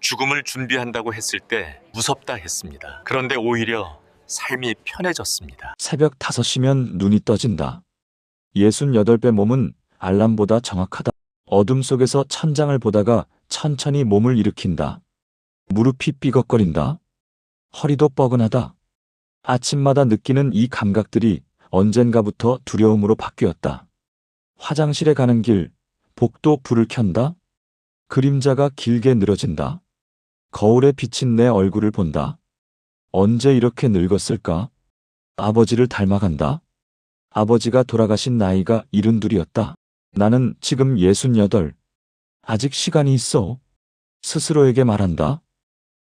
죽음을 준비한다고 했을 때 무섭다 했습니다. 그런데 오히려 삶이 편해졌습니다. 새벽 5시면 눈이 떠진다. 68배 몸은 알람보다 정확하다. 어둠 속에서 천장을 보다가 천천히 몸을 일으킨다. 무릎이 삐걱거린다. 허리도 뻐근하다. 아침마다 느끼는 이 감각들이 언젠가부터 두려움으로 바뀌었다. 화장실에 가는 길, 복도 불을 켠다. 그림자가 길게 늘어진다. 거울에 비친 내 얼굴을 본다. 언제 이렇게 늙었을까? 아버지를 닮아간다. 아버지가 돌아가신 나이가 72였다. 나는 지금 68. 아직 시간이 있어. 스스로에게 말한다.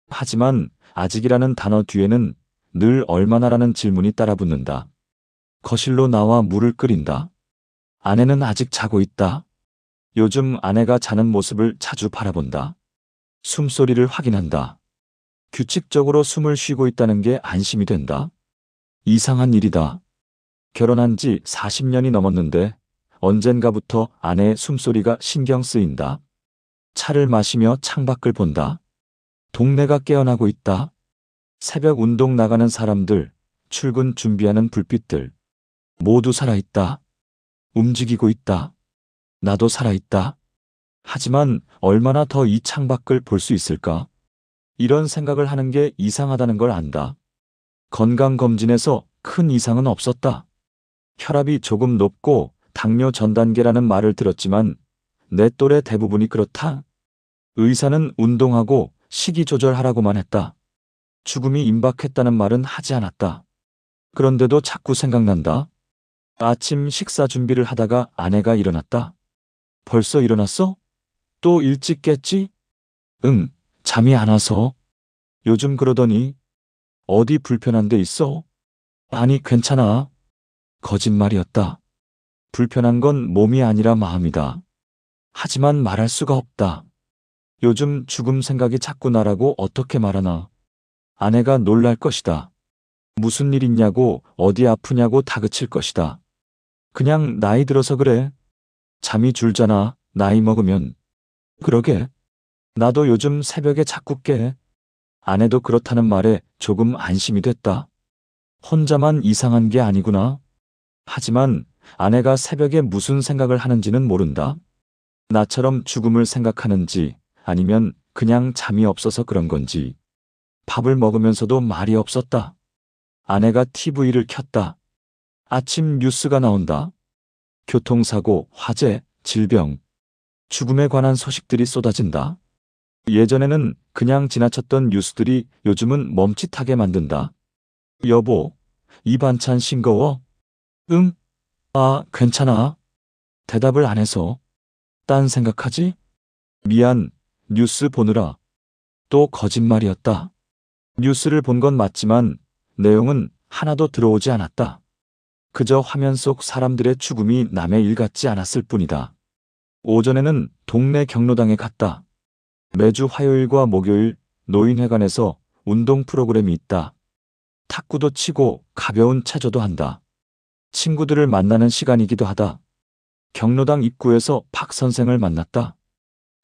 하지만 아직이라는 단어 뒤에는 늘 얼마나라는 질문이 따라붙는다. 거실로 나와 물을 끓인다. 아내는 아직 자고 있다. 요즘 아내가 자는 모습을 자주 바라본다. 숨소리를 확인한다. 규칙적으로 숨을 쉬고 있다는 게 안심이 된다. 이상한 일이다. 결혼한 지 40년이 넘었는데 언젠가부터 아내의 숨소리가 신경 쓰인다. 차를 마시며 창밖을 본다. 동네가 깨어나고 있다. 새벽 운동 나가는 사람들, 출근 준비하는 불빛들. 모두 살아있다. 움직이고 있다. 나도 살아있다. 하지만 얼마나 더 이 창밖을 볼 수 있을까? 이런 생각을 하는 게 이상하다는 걸 안다. 건강검진에서 큰 이상은 없었다. 혈압이 조금 높고 당뇨 전 단계라는 말을 들었지만 내 또래 대부분이 그렇다. 의사는 운동하고 식이 조절하라고만 했다. 죽음이 임박했다는 말은 하지 않았다. 그런데도 자꾸 생각난다. 아침 식사 준비를 하다가 아내가 일어났다. 벌써 일어났어? 또 일찍 깼지? 응, 잠이 안 와서. 요즘 그러더니 어디 불편한 데 있어? 아니, 괜찮아. 거짓말이었다. 불편한 건 몸이 아니라 마음이다. 하지만 말할 수가 없다. 요즘 죽음 생각이 자꾸 나라고 어떻게 말하나. 아내가 놀랄 것이다. 무슨 일 있냐고 어디 아프냐고 다그칠 것이다. 그냥 나이 들어서 그래. 잠이 줄잖아, 나이 먹으면. 그러게. 나도 요즘 새벽에 자꾸 깨. 아내도 그렇다는 말에 조금 안심이 됐다. 혼자만 이상한 게 아니구나. 하지만 아내가 새벽에 무슨 생각을 하는지는 모른다. 나처럼 죽음을 생각하는지 아니면 그냥 잠이 없어서 그런 건지. 밥을 먹으면서도 말이 없었다. 아내가 TV를 켰다. 아침 뉴스가 나온다. 교통사고, 화재, 질병, 죽음에 관한 소식들이 쏟아진다. 예전에는 그냥 지나쳤던 뉴스들이 요즘은 멈칫하게 만든다. 여보, 이 반찬 싱거워? 응? 아, 괜찮아. 대답을 안 해서. 딴 생각하지? 미안, 뉴스 보느라. 또 거짓말이었다. 뉴스를 본 건 맞지만 내용은 하나도 들어오지 않았다. 그저 화면 속 사람들의 죽음이 남의 일 같지 않았을 뿐이다. 오전에는 동네 경로당에 갔다. 매주 화요일과 목요일 노인회관에서 운동 프로그램이 있다. 탁구도 치고 가벼운 체조도 한다. 친구들을 만나는 시간이기도 하다. 경로당 입구에서 박 선생을 만났다.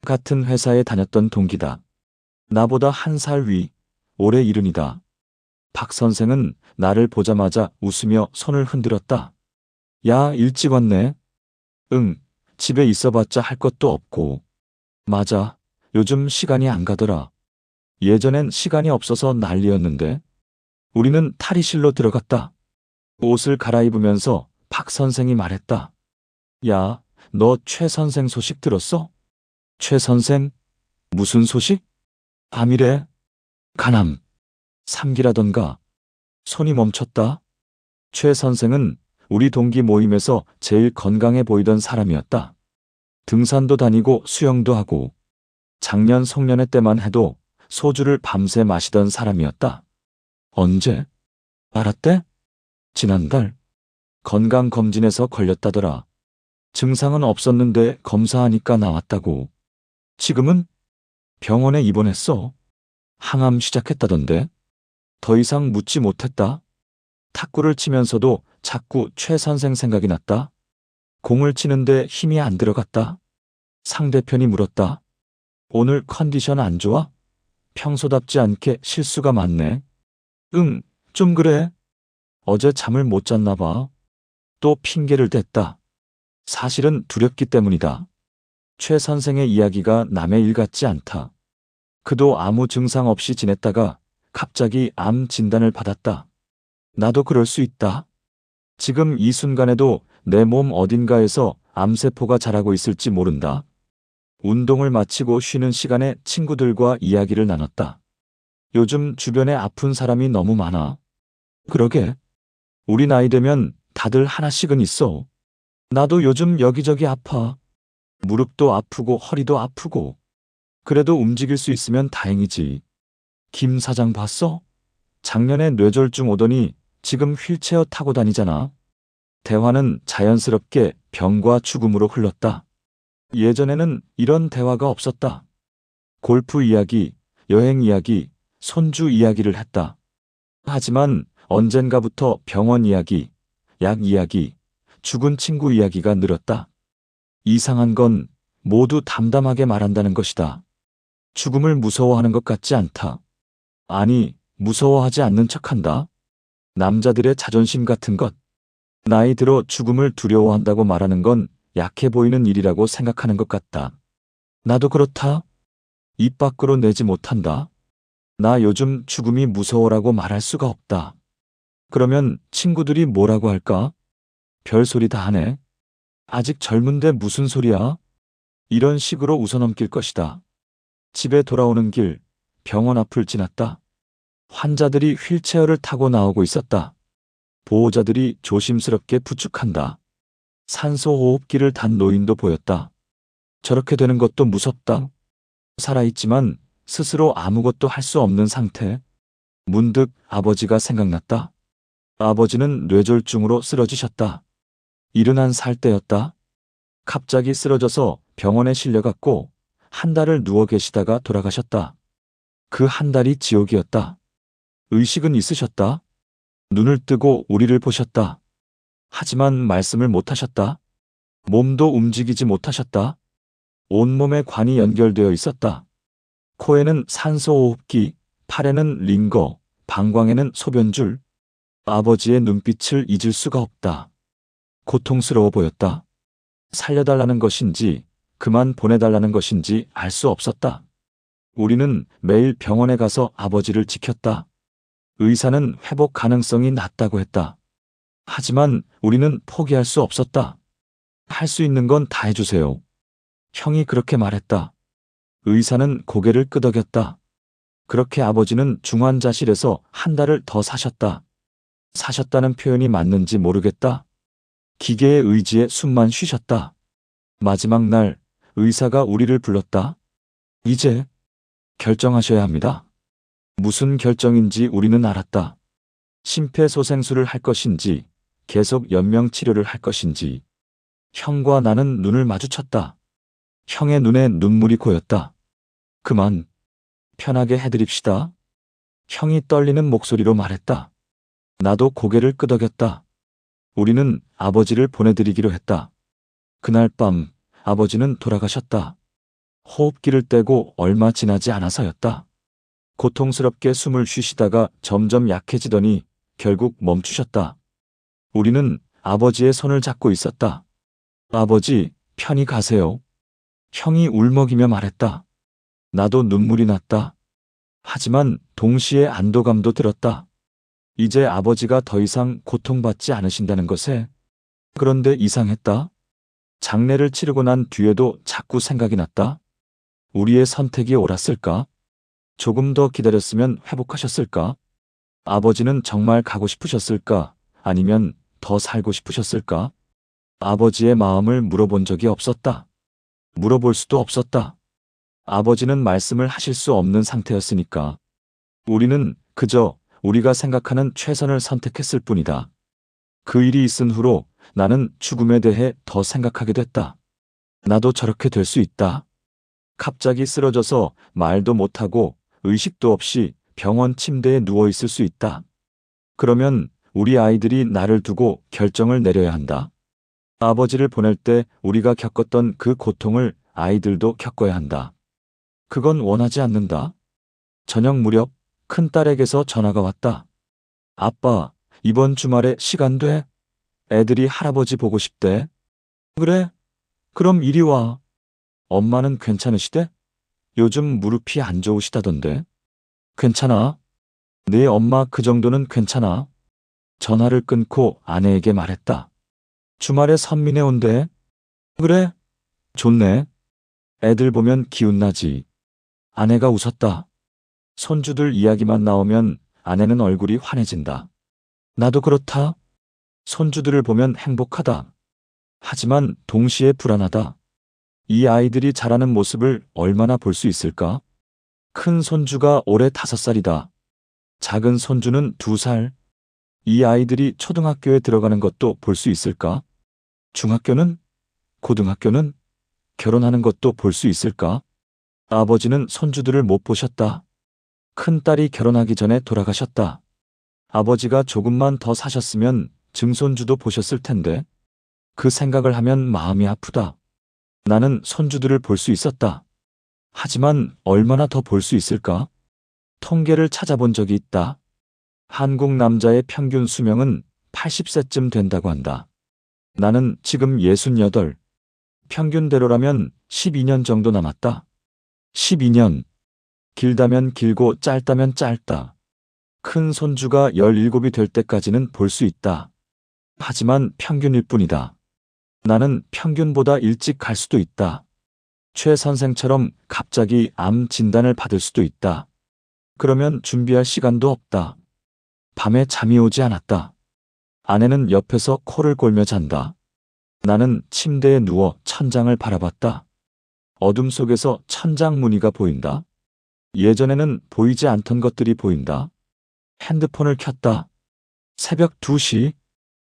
같은 회사에 다녔던 동기다. 나보다 1살 위, 올해 70이다. 박 선생은 나를 보자마자 웃으며 손을 흔들었다. 야, 일찍 왔네. 응, 집에 있어봤자 할 것도 없고. 맞아, 요즘 시간이 안 가더라. 예전엔 시간이 없어서 난리였는데. 우리는 탈의실로 들어갔다. 옷을 갈아입으면서 박 선생이 말했다. 야, 너 최 선생 소식 들었어? 최 선생? 무슨 소식? 암이래. 간암. 3기라던가. 손이 멈췄다. 최 선생은 우리 동기 모임에서 제일 건강해 보이던 사람이었다. 등산도 다니고 수영도 하고 작년 송년회 때만 해도 소주를 밤새 마시던 사람이었다. 언제? 알았대? 지난달. 건강검진에서 걸렸다더라. 증상은 없었는데 검사하니까 나왔다고. 지금은? 병원에 입원했어. 항암 시작했다던데. 더 이상 묻지 못했다. 탁구를 치면서도 자꾸 최 선생 생각이 났다. 공을 치는데 힘이 안 들어갔다. 상대편이 물었다. 오늘 컨디션 안 좋아? 평소답지 않게 실수가 많네. 응, 좀 그래. 어제 잠을 못 잤나 봐. 또 핑계를 댔다. 사실은 두렵기 때문이다. 최 선생의 이야기가 남의 일 같지 않다. 그도 아무 증상 없이 지냈다가 갑자기 암 진단을 받았다. 나도 그럴 수 있다. 지금 이 순간에도 내 몸 어딘가에서 암세포가 자라고 있을지 모른다. 운동을 마치고 쉬는 시간에 친구들과 이야기를 나눴다. 요즘 주변에 아픈 사람이 너무 많아. 그러게. 우리 나이 되면 다들 하나씩은 있어. 나도 요즘 여기저기 아파. 무릎도 아프고 허리도 아프고. 그래도 움직일 수 있으면 다행이지. 김 사장 봤어? 작년에 뇌졸중 오더니 지금 휠체어 타고 다니잖아. 대화는 자연스럽게 병과 죽음으로 흘렀다. 예전에는 이런 대화가 없었다. 골프 이야기, 여행 이야기, 손주 이야기를 했다. 하지만 언젠가부터 병원 이야기, 약 이야기, 죽은 친구 이야기가 늘었다. 이상한 건 모두 담담하게 말한다는 것이다. 죽음을 무서워하는 것 같지 않다. 아니, 무서워하지 않는 척한다. 남자들의 자존심 같은 것. 나이 들어 죽음을 두려워한다고 말하는 건 약해 보이는 일이라고 생각하는 것 같다. 나도 그렇다. 입 밖으로 내지 못한다. 나 요즘 죽음이 무서워라고 말할 수가 없다. 그러면 친구들이 뭐라고 할까? 별소리 다 하네. 아직 젊은데 무슨 소리야? 이런 식으로 웃어넘길 것이다. 집에 돌아오는 길, 병원 앞을 지났다. 환자들이 휠체어를 타고 나오고 있었다. 보호자들이 조심스럽게 부축한다. 산소호흡기를 단 노인도 보였다. 저렇게 되는 것도 무섭다. 살아있지만 스스로 아무것도 할 수 없는 상태. 문득 아버지가 생각났다. 아버지는 뇌졸중으로 쓰러지셨다. 71살 때였다. 갑자기 쓰러져서 병원에 실려갔고 한 달을 누워 계시다가 돌아가셨다. 그 한 달이 지옥이었다. 의식은 있으셨다. 눈을 뜨고 우리를 보셨다. 하지만 말씀을 못하셨다. 몸도 움직이지 못하셨다. 온몸에 관이 연결되어 있었다. 코에는 산소호흡기, 팔에는 링거, 방광에는 소변줄. 아버지의 눈빛을 잊을 수가 없다. 고통스러워 보였다. 살려달라는 것인지 그만 보내달라는 것인지 알 수 없었다. 우리는 매일 병원에 가서 아버지를 지켰다. 의사는 회복 가능성이 낮다고 했다. 하지만 우리는 포기할 수 없었다. 할 수 있는 건 다 해주세요. 형이 그렇게 말했다. 의사는 고개를 끄덕였다. 그렇게 아버지는 중환자실에서 한 달을 더 사셨다. 사셨다는 표현이 맞는지 모르겠다. 기계의 의지에 숨만 쉬셨다. 마지막 날 의사가 우리를 불렀다. 이제 결정하셔야 합니다. 무슨 결정인지 우리는 알았다. 심폐소생술을 할 것인지 계속 연명 치료를 할 것인지. 형과 나는 눈을 마주쳤다. 형의 눈에 눈물이 고였다. 그만, 편하게 해드립시다. 형이 떨리는 목소리로 말했다. 나도 고개를 끄덕였다. 우리는 아버지를 보내드리기로 했다. 그날 밤 아버지는 돌아가셨다. 호흡기를 떼고 얼마 지나지 않아서였다. 고통스럽게 숨을 쉬시다가 점점 약해지더니 결국 멈추셨다. 우리는 아버지의 손을 잡고 있었다. 아버지, 편히 가세요. 형이 울먹이며 말했다. 나도 눈물이 났다. 하지만 동시에 안도감도 들었다. 이제 아버지가 더 이상 고통받지 않으신다는 것에. 그런데 이상했다. 장례를 치르고 난 뒤에도 자꾸 생각이 났다. 우리의 선택이 옳았을까? 조금 더 기다렸으면 회복하셨을까? 아버지는 정말 가고 싶으셨을까? 아니면 더 살고 싶으셨을까? 아버지의 마음을 물어본 적이 없었다. 물어볼 수도 없었다. 아버지는 말씀을 하실 수 없는 상태였으니까. 우리는 그저 우리가 생각하는 최선을 선택했을 뿐이다. 그 일이 있은 후로 나는 죽음에 대해 더 생각하게 됐다. 나도 저렇게 될 수 있다. 갑자기 쓰러져서 말도 못하고 의식도 없이 병원 침대에 누워 있을 수 있다. 그러면 우리 아이들이 나를 두고 결정을 내려야 한다. 아버지를 보낼 때 우리가 겪었던 그 고통을 아이들도 겪어야 한다. 그건 원하지 않는다. 저녁 무렵 큰딸에게서 전화가 왔다. 아빠, 이번 주말에 시간 돼? 애들이 할아버지 보고 싶대. 그래? 그럼 이리 와. 엄마는 괜찮으시대? 요즘 무릎이 안 좋으시다던데. 괜찮아. 네 엄마 그 정도는 괜찮아. 전화를 끊고 아내에게 말했다. 주말에 선민에 온대. 그래? 좋네. 애들 보면 기운나지. 아내가 웃었다. 손주들 이야기만 나오면 아내는 얼굴이 환해진다. 나도 그렇다. 손주들을 보면 행복하다. 하지만 동시에 불안하다. 이 아이들이 자라는 모습을 얼마나 볼 수 있을까? 큰 손주가 올해 5살이다. 작은 손주는 2살. 이 아이들이 초등학교에 들어가는 것도 볼 수 있을까? 중학교는? 고등학교는? 결혼하는 것도 볼 수 있을까? 아버지는 손주들을 못 보셨다. 큰딸이 결혼하기 전에 돌아가셨다. 아버지가 조금만 더 사셨으면 증손주도 보셨을 텐데. 그 생각을 하면 마음이 아프다. 나는 손주들을 볼 수 있었다. 하지만 얼마나 더 볼 수 있을까? 통계를 찾아본 적이 있다. 한국 남자의 평균 수명은 80세쯤 된다고 한다. 나는 지금 68. 평균대로라면 12년 정도 남았다. 12년. 길다면 길고 짧다면 짧다. 큰 손주가 17이 될 때까지는 볼 수 있다. 하지만 평균일 뿐이다. 나는 평균보다 일찍 갈 수도 있다. 최 선생처럼 갑자기 암 진단을 받을 수도 있다. 그러면 준비할 시간도 없다. 밤에 잠이 오지 않았다. 아내는 옆에서 코를 골며 잔다. 나는 침대에 누워 천장을 바라봤다. 어둠 속에서 천장 무늬가 보인다. 예전에는 보이지 않던 것들이 보인다. 핸드폰을 켰다. 새벽 2시.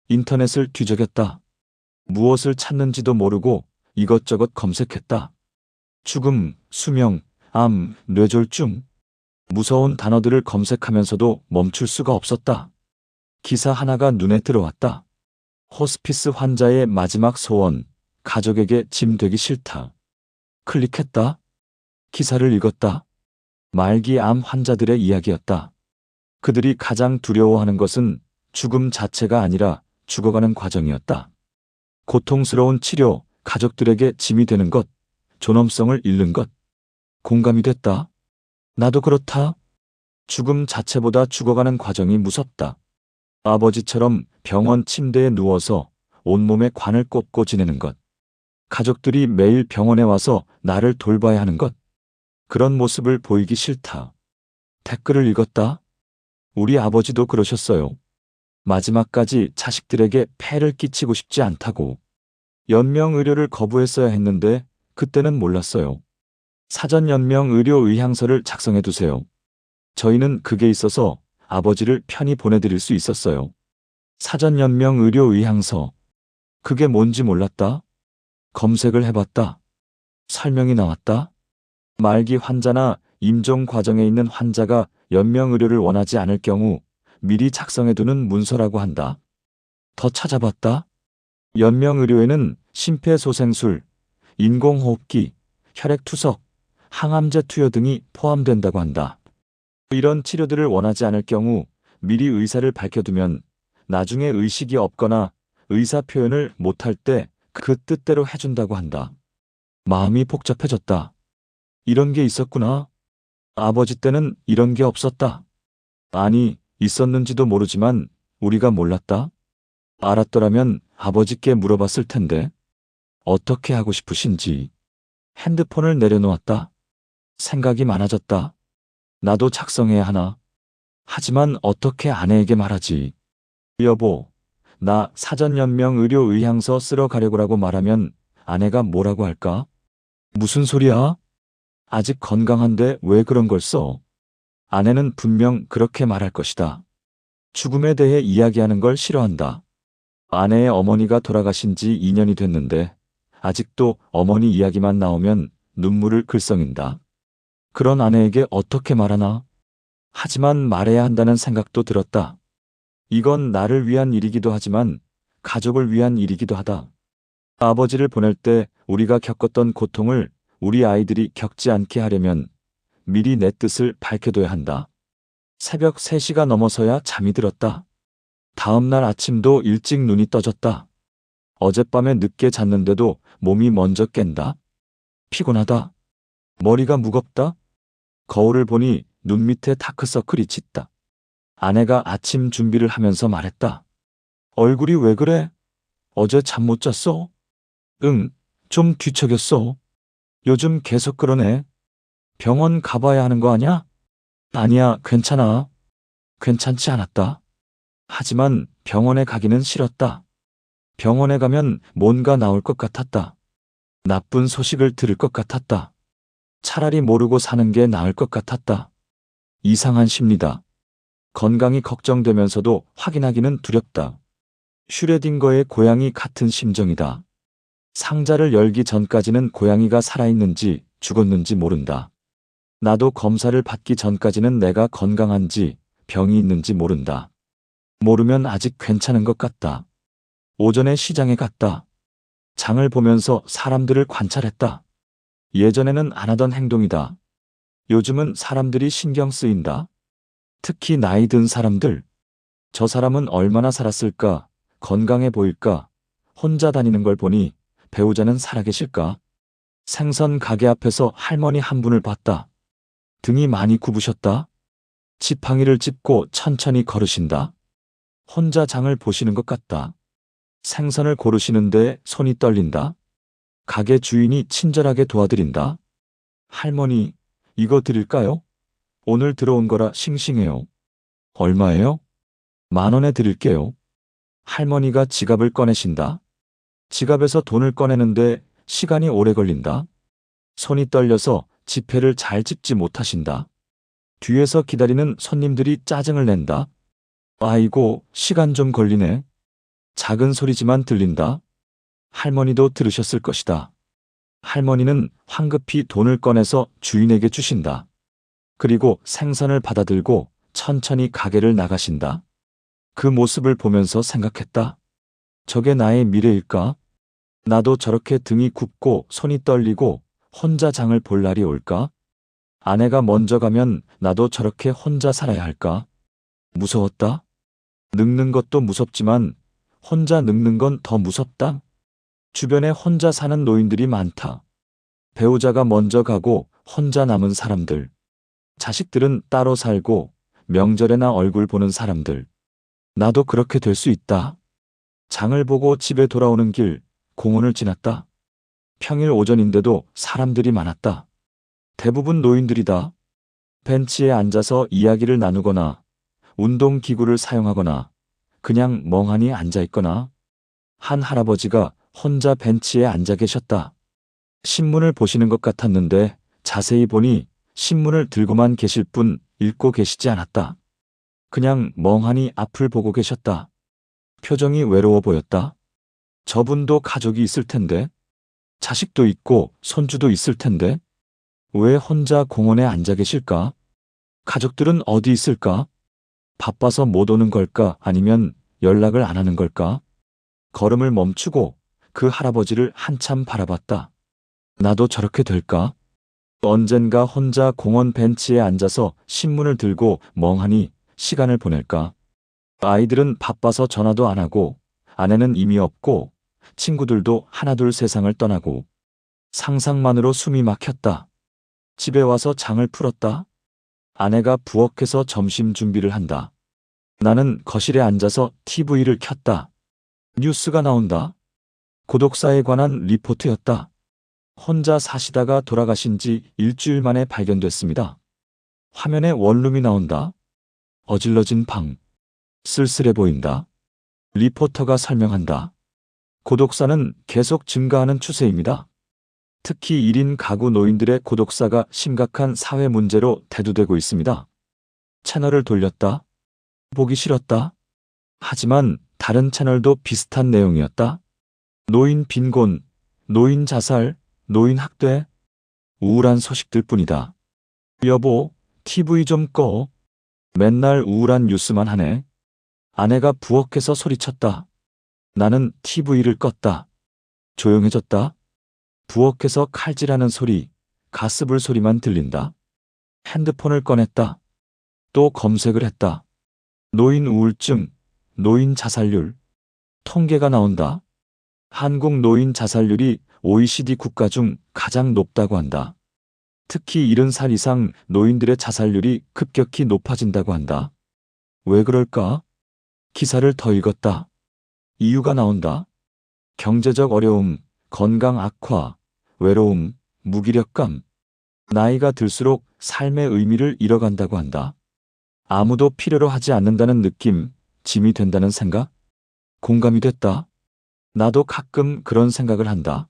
인터넷을 뒤적였다. 무엇을 찾는지도 모르고 이것저것 검색했다. 죽음, 수명, 암, 뇌졸중. 무서운 단어들을 검색하면서도 멈출 수가 없었다. 기사 하나가 눈에 들어왔다. 호스피스 환자의 마지막 소원, 가족에게 짐 되기 싫다. 클릭했다. 기사를 읽었다. 말기 암 환자들의 이야기였다. 그들이 가장 두려워하는 것은 죽음 자체가 아니라 죽어가는 과정이었다. 고통스러운 치료, 가족들에게 짐이 되는 것, 존엄성을 잃는 것. 공감이 됐다. 나도 그렇다. 죽음 자체보다 죽어가는 과정이 무섭다. 아버지처럼 병원 침대에 누워서 온몸에 관을 꽂고 지내는 것. 가족들이 매일 병원에 와서 나를 돌봐야 하는 것. 그런 모습을 보이기 싫다. 댓글을 읽었다. 우리 아버지도 그러셨어요. 마지막까지 자식들에게 폐를 끼치고 싶지 않다고. 연명의료를 거부했어야 했는데 그때는 몰랐어요. 사전연명의료의향서를 작성해 두세요. 저희는 그게 있어서 아버지를 편히 보내드릴 수 있었어요. 사전연명의료의향서. 그게 뭔지 몰랐다. 검색을 해봤다. 설명이 나왔다. 말기 환자나 임종 과정에 있는 환자가 연명의료를 원하지 않을 경우 미리 작성해두는 문서라고 한다. 더 찾아봤다. 연명의료에는 심폐소생술, 인공호흡기, 혈액투석, 항암제 투여 등이 포함된다고 한다. 이런 치료들을 원하지 않을 경우 미리 의사를 밝혀두면 나중에 의식이 없거나 의사 표현을 못할 때 그 뜻대로 해준다고 한다. 마음이 복잡해졌다. 이런 게 있었구나. 아버지 때는 이런 게 없었다. 아니, 있었는지도 모르지만 우리가 몰랐다. 알았더라면 아버지께 물어봤을 텐데. 어떻게 하고 싶으신지. 핸드폰을 내려놓았다. 생각이 많아졌다. 나도 작성해야 하나. 하지만 어떻게 아내에게 말하지. 여보, 나 사전연명의료의향서 쓰러 가려고라고 말하면 아내가 뭐라고 할까? 무슨 소리야? 아직 건강한데 왜 그런 걸 써? 아내는 분명 그렇게 말할 것이다. 죽음에 대해 이야기하는 걸 싫어한다. 아내의 어머니가 돌아가신 지 2년이 됐는데 아직도 어머니 이야기만 나오면 눈물을 글썽인다. 그런 아내에게 어떻게 말하나? 하지만 말해야 한다는 생각도 들었다. 이건 나를 위한 일이기도 하지만 가족을 위한 일이기도 하다. 아버지를 보낼 때 우리가 겪었던 고통을 우리 아이들이 겪지 않게 하려면 미리 내 뜻을 밝혀둬야 한다. 새벽 3시가 넘어서야 잠이 들었다. 다음 날 아침도 일찍 눈이 떠졌다. 어젯밤에 늦게 잤는데도 몸이 먼저 깬다. 피곤하다. 머리가 무겁다. 거울을 보니 눈 밑에 다크서클이 짙다. 아내가 아침 준비를 하면서 말했다. 얼굴이 왜 그래? 어제 잠 못 잤어? 응, 좀 뒤척였어. 요즘 계속 그러네. 병원 가봐야 하는 거 아냐? 아니야, 괜찮아. 괜찮지 않았다. 하지만 병원에 가기는 싫었다. 병원에 가면 뭔가 나올 것 같았다. 나쁜 소식을 들을 것 같았다. 차라리 모르고 사는 게 나을 것 같았다. 이상한 심리다. 건강이 걱정되면서도 확인하기는 두렵다. 슈레딩거의 고양이 같은 심정이다. 상자를 열기 전까지는 고양이가 살아있는지 죽었는지 모른다. 나도 검사를 받기 전까지는 내가 건강한지 병이 있는지 모른다. 모르면 아직 괜찮은 것 같다. 오전에 시장에 갔다. 장을 보면서 사람들을 관찰했다. 예전에는 안 하던 행동이다. 요즘은 사람들이 신경 쓰인다. 특히 나이 든 사람들. 저 사람은 얼마나 살았을까? 건강해 보일까? 혼자 다니는 걸 보니 배우자는 살아계실까? 생선 가게 앞에서 할머니 한 분을 봤다. 등이 많이 굽으셨다. 지팡이를 짚고 천천히 걸으신다. 혼자 장을 보시는 것 같다. 생선을 고르시는데 손이 떨린다. 가게 주인이 친절하게 도와드린다. 할머니, 이거 드릴까요? 오늘 들어온 거라 싱싱해요. 얼마예요? 10,000원에 드릴게요. 할머니가 지갑을 꺼내신다. 지갑에서 돈을 꺼내는데 시간이 오래 걸린다. 손이 떨려서 지폐를 잘 짚지 못하신다. 뒤에서 기다리는 손님들이 짜증을 낸다. 아이고, 시간 좀 걸리네. 작은 소리지만 들린다. 할머니도 들으셨을 것이다. 할머니는 황급히 돈을 꺼내서 주인에게 주신다. 그리고 생선을 받아들고 천천히 가게를 나가신다. 그 모습을 보면서 생각했다. 저게 나의 미래일까? 나도 저렇게 등이 굽고 손이 떨리고 혼자 장을 볼 날이 올까? 아내가 먼저 가면 나도 저렇게 혼자 살아야 할까? 무서웠다. 늙는 것도 무섭지만 혼자 늙는 건 더 무섭다. 주변에 혼자 사는 노인들이 많다. 배우자가 먼저 가고 혼자 남은 사람들. 자식들은 따로 살고 명절에나 얼굴 보는 사람들. 나도 그렇게 될 수 있다. 장을 보고 집에 돌아오는 길, 공원을 지났다. 평일 오전인데도 사람들이 많았다. 대부분 노인들이다. 벤치에 앉아서 이야기를 나누거나 운동기구를 사용하거나 그냥 멍하니 앉아있거나 한 할아버지가 혼자 벤치에 앉아 계셨다. 신문을 보시는 것 같았는데 자세히 보니 신문을 들고만 계실 뿐 읽고 계시지 않았다. 그냥 멍하니 앞을 보고 계셨다. 표정이 외로워 보였다. 저분도 가족이 있을 텐데, 자식도 있고 손주도 있을 텐데, 왜 혼자 공원에 앉아 계실까? 가족들은 어디 있을까? 바빠서 못 오는 걸까? 아니면 연락을 안 하는 걸까? 걸음을 멈추고 그 할아버지를 한참 바라봤다. 나도 저렇게 될까? 언젠가 혼자 공원 벤치에 앉아서 신문을 들고 멍하니 시간을 보낼까? 아이들은 바빠서 전화도 안 하고, 아내는 이미 없고, 친구들도 하나둘 세상을 떠나고, 상상만으로 숨이 막혔다. 집에 와서 장을 풀었다. 아내가 부엌에서 점심 준비를 한다. 나는 거실에 앉아서 TV를 켰다. 뉴스가 나온다. 고독사에 관한 리포트였다. 혼자 사시다가 돌아가신 지 일주일 만에 발견됐습니다. 화면에 원룸이 나온다. 어질러진 방. 쓸쓸해 보인다. 리포터가 설명한다. 고독사는 계속 증가하는 추세입니다. 특히 1인 가구 노인들의 고독사가 심각한 사회 문제로 대두되고 있습니다. 채널을 돌렸다. 보기 싫었다. 하지만 다른 채널도 비슷한 내용이었다. 노인 빈곤, 노인 자살, 노인 학대, 우울한 소식들 뿐이다. 여보, TV 좀 꺼. 맨날 우울한 뉴스만 하네. 아내가 부엌에서 소리쳤다. 나는 TV를 껐다. 조용해졌다. 부엌에서 칼질하는 소리, 가스불 소리만 들린다. 핸드폰을 꺼냈다. 또 검색을 했다. 노인 우울증, 노인 자살률. 통계가 나온다. 한국 노인 자살률이 OECD 국가 중 가장 높다고 한다. 특히 70살 이상 노인들의 자살률이 급격히 높아진다고 한다. 왜 그럴까? 기사를 더 읽었다. 이유가 나온다. 경제적 어려움, 건강 악화, 외로움, 무기력감. 나이가 들수록 삶의 의미를 잃어간다고 한다. 아무도 필요로 하지 않는다는 느낌, 짐이 된다는 생각? 공감이 됐다. 나도 가끔 그런 생각을 한다.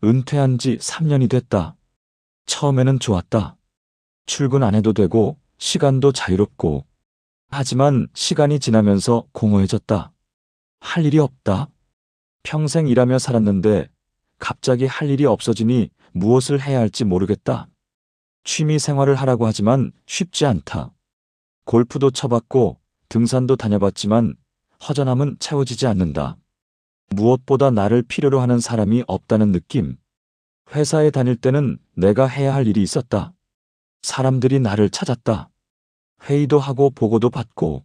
은퇴한 지 3년이 됐다. 처음에는 좋았다. 출근 안 해도 되고, 시간도 자유롭고. 하지만 시간이 지나면서 공허해졌다. 할 일이 없다. 평생 일하며 살았는데 갑자기 할 일이 없어지니 무엇을 해야 할지 모르겠다. 취미 생활을 하라고 하지만 쉽지 않다. 골프도 쳐봤고 등산도 다녀봤지만 허전함은 채워지지 않는다. 무엇보다 나를 필요로 하는 사람이 없다는 느낌. 회사에 다닐 때는 내가 해야 할 일이 있었다. 사람들이 나를 찾았다. 회의도 하고 보고도 받고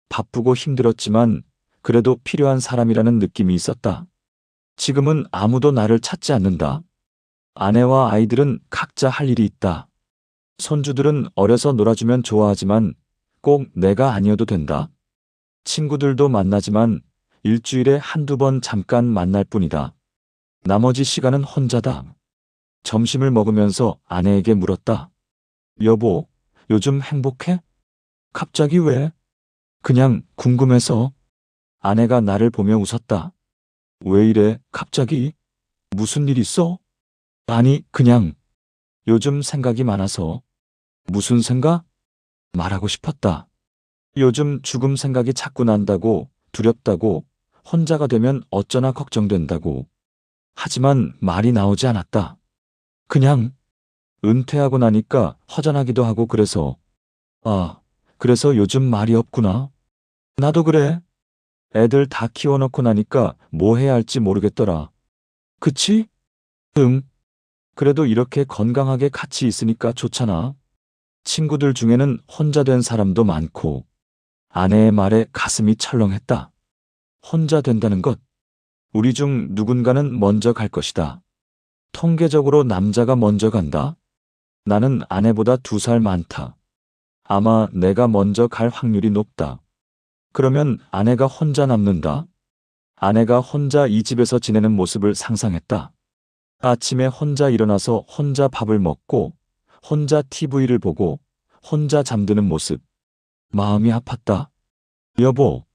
바쁘고 힘들었지만 그래도 필요한 사람이라는 느낌이 있었다. 지금은 아무도 나를 찾지 않는다. 아내와 아이들은 각자 할 일이 있다. 손주들은 어려서 놀아주면 좋아하지만 꼭 내가 아니어도 된다. 친구들도 만나지만 일주일에 한두 번 잠깐 만날 뿐이다. 나머지 시간은 혼자다. 점심을 먹으면서 아내에게 물었다. 여보, 요즘 행복해? 갑자기 왜? 그냥 궁금해서. 아내가 나를 보며 웃었다. 왜 이래, 갑자기? 무슨 일 있어? 아니, 그냥. 요즘 생각이 많아서. 무슨 생각? 말하고 싶었다. 요즘 죽음 생각이 자꾸 난다고, 두렵다고, 혼자가 되면 어쩌나 걱정된다고. 하지만 말이 나오지 않았다. 그냥 은퇴하고 나니까 허전하기도 하고 그래서. 아, 그래서 요즘 말이 없구나. 나도 그래. 애들 다 키워놓고 나니까 뭐 해야 할지 모르겠더라. 그치? 응. 그래도 이렇게 건강하게 같이 있으니까 좋잖아. 친구들 중에는 혼자 된 사람도 많고. 아내의 말에 가슴이 철렁했다. 혼자 된다는 것. 우리 중 누군가는 먼저 갈 것이다. 통계적으로 남자가 먼저 간다. 나는 아내보다 2살 많다. 아마 내가 먼저 갈 확률이 높다. 그러면 아내가 혼자 남는다. 아내가 혼자 이 집에서 지내는 모습을 상상했다. 아침에 혼자 일어나서 혼자 밥을 먹고, 혼자 TV를 보고, 혼자 잠드는 모습. 마음이 아팠다. 여보,